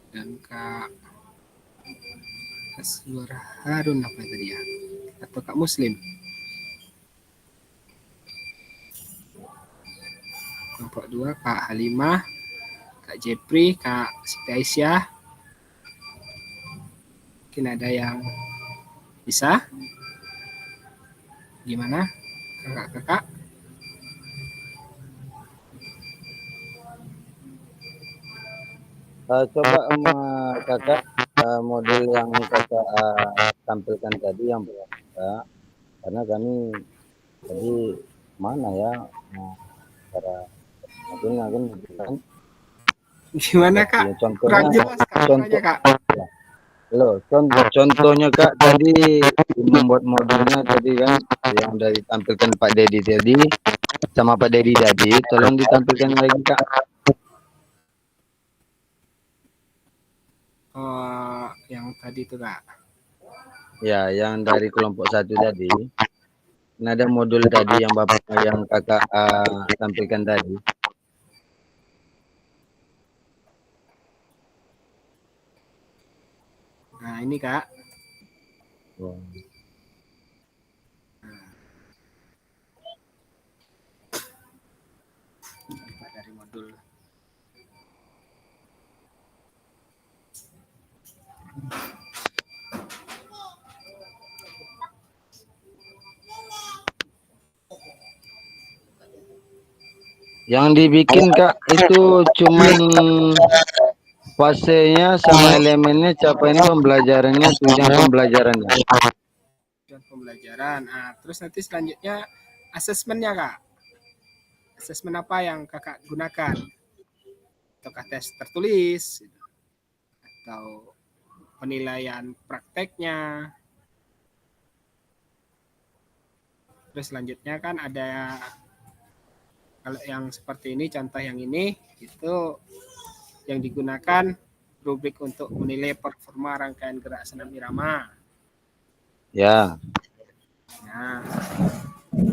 dan Kak Aswar Harun apa tadi ya? Atau Kak Muslim? kelompok 2 Kak Halimah, Kak Jepri, Kak Siti Aisyah. Mungkin ada yang bisa? Gimana kakak-kakak? Coba kakak modul yang kakak tampilkan tadi yang berapa, karena kami tadi mana ya cara modulnya kan Gimana Kak? ya, Kurang contohnya jelas Kak suaranya Kak. Loh, contohnya Kak tadi membuat modulnya tadi kan yang dari tampilkan Pak Dedi tadi sama Pak Dedi tadi, tolong ditampilkan lagi Kak. Oh, yang tadi itu Kak. Ya, yang dari kelompok 1 tadi. Nah, ada modul tadi yang kakak tampilkan tadi. Nah ini Kak. Wow. Dari modul Yang dibikin Kak itu cuman fasenya sama elemennya, capaian pembelajarannya, tujuan pembelajarannya. tujuan pembelajaran. Nah, terus nanti selanjutnya asesmennya Kak. Asesmen apa yang kakak gunakan? Ataukah tes tertulis? Atau penilaian prakteknya? Terus selanjutnya kan ada, kalau yang seperti ini, contoh yang ini, itu yang digunakan rubrik untuk menilai performa rangkaian gerak senam irama. Ya. Nah,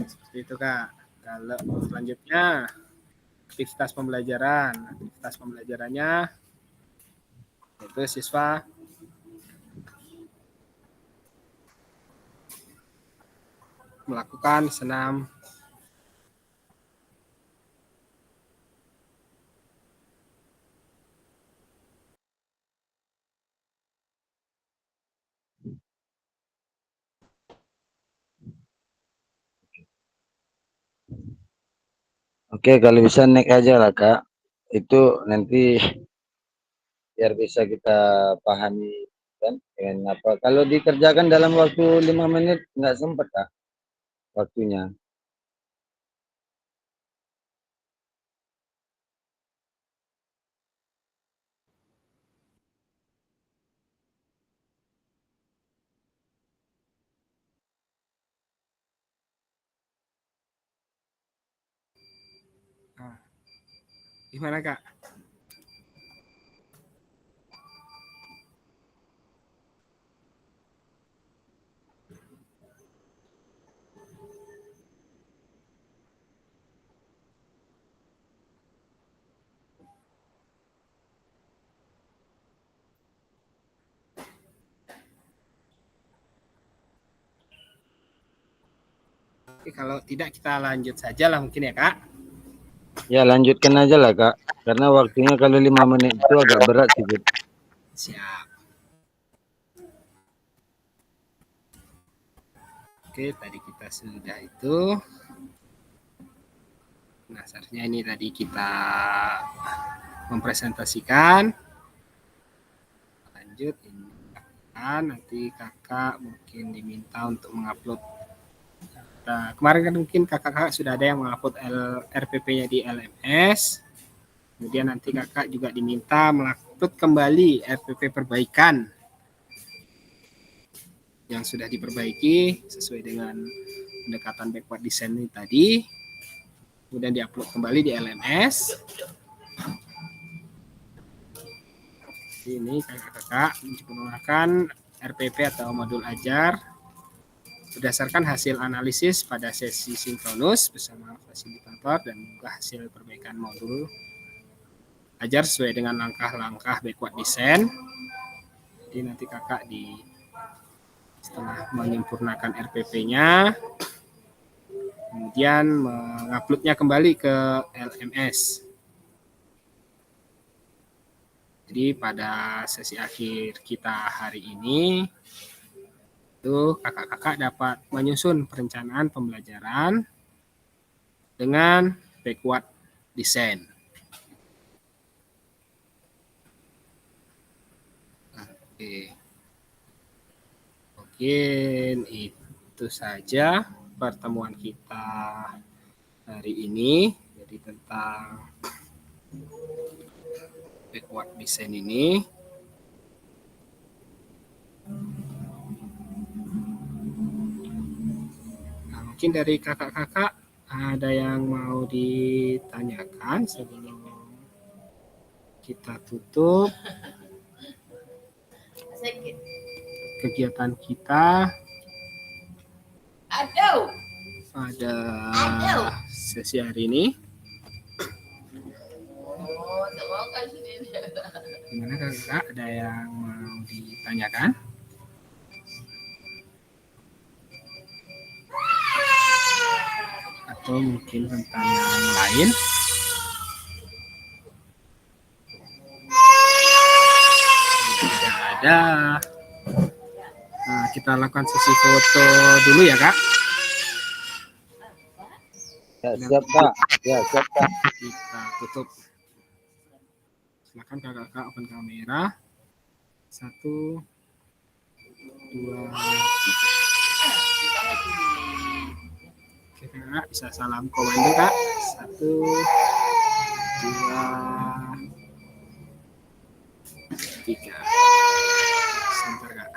seperti itu Kak. Kalau selanjutnya aktivitas pembelajaran. Aktivitas pembelajarannya itu siswa melakukan senam Oke, kalau bisa naik aja lah Kak. Itu nanti biar bisa kita pahami kan dengan apa. Kalau dikerjakan dalam waktu 5 menit nggak sempat Kak waktunya. Nah, gimana Kak? Oke, kalau tidak kita lanjut saja lah mungkin ya Kak. Ya lanjutkan aja lah Kak. Karena waktunya kalau 5 menit itu agak berat sedikit. Siap. Oke, tadi kita sudah itu. Dasarnya ini tadi kita mempresentasikan. Lanjut ini nanti kakak mungkin diminta untuk mengupload. Nah, kemarin kan mungkin kakak sudah ada yang mengupload RPP-nya di LMS. Kemudian nanti kakak juga diminta mengupload kembali RPP perbaikan yang sudah diperbaiki sesuai dengan pendekatan backward design ini tadi. Kemudian diupload kembali di LMS. Ini kakak-kakak menggunakan RPP atau modul ajar berdasarkan hasil analisis pada sesi sinkronus bersama fasilitator dan juga hasil perbaikan modul ajar sesuai dengan langkah-langkah backward design. Jadi nanti kakak setelah menyempurnakan RPP-nya, kemudian kemudian menguploadnya kembali ke LMS. Jadi pada sesi akhir kita hari ini itu kakak-kakak dapat menyusun perencanaan pembelajaran dengan backward design. Oke. Mungkin itu saja pertemuan kita hari ini. Jadi tentang backward design ini. Nah, mungkin dari kakak-kakak ada yang mau ditanyakan sebelum kita tutup kegiatan kita pada sesi hari ini. Gimana kakak, ada yang mau ditanyakan? Atau mungkin tentang yang lain? Tidak ada. Nah, kita lakukan sesi foto dulu ya kak. Ya, siap Kak. Ya, siap Kak. Kita tutup. Silakan kakak-kakak open kamera. 1, 2, 3. Oke kakak, bisa salam komando kak. 1, 2, 3. Sebentar kak.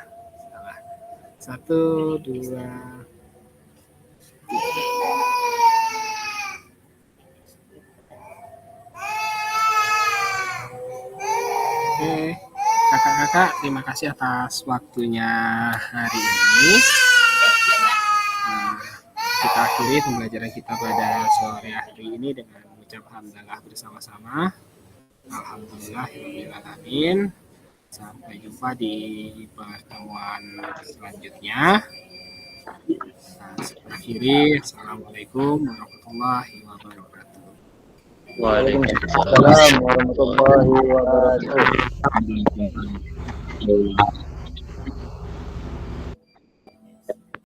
Salah. 1, 2, 3. Oke, kakak-kakak, terima kasih atas waktunya hari ini. Kita akhiri pembelajaran kita pada sore hari ini dengan mengucap hamdalah bersama-sama. Alhamdulillahirrahmanirrahim. Sampai jumpa di pertemuan selanjutnya. Saya akhiri. Assalamualaikum warahmatullahi wabarakatuh. Waalaikumsalam Assalamualaikum warahmatullahi wabarakatuh. warahmatullahi wabarakatuh.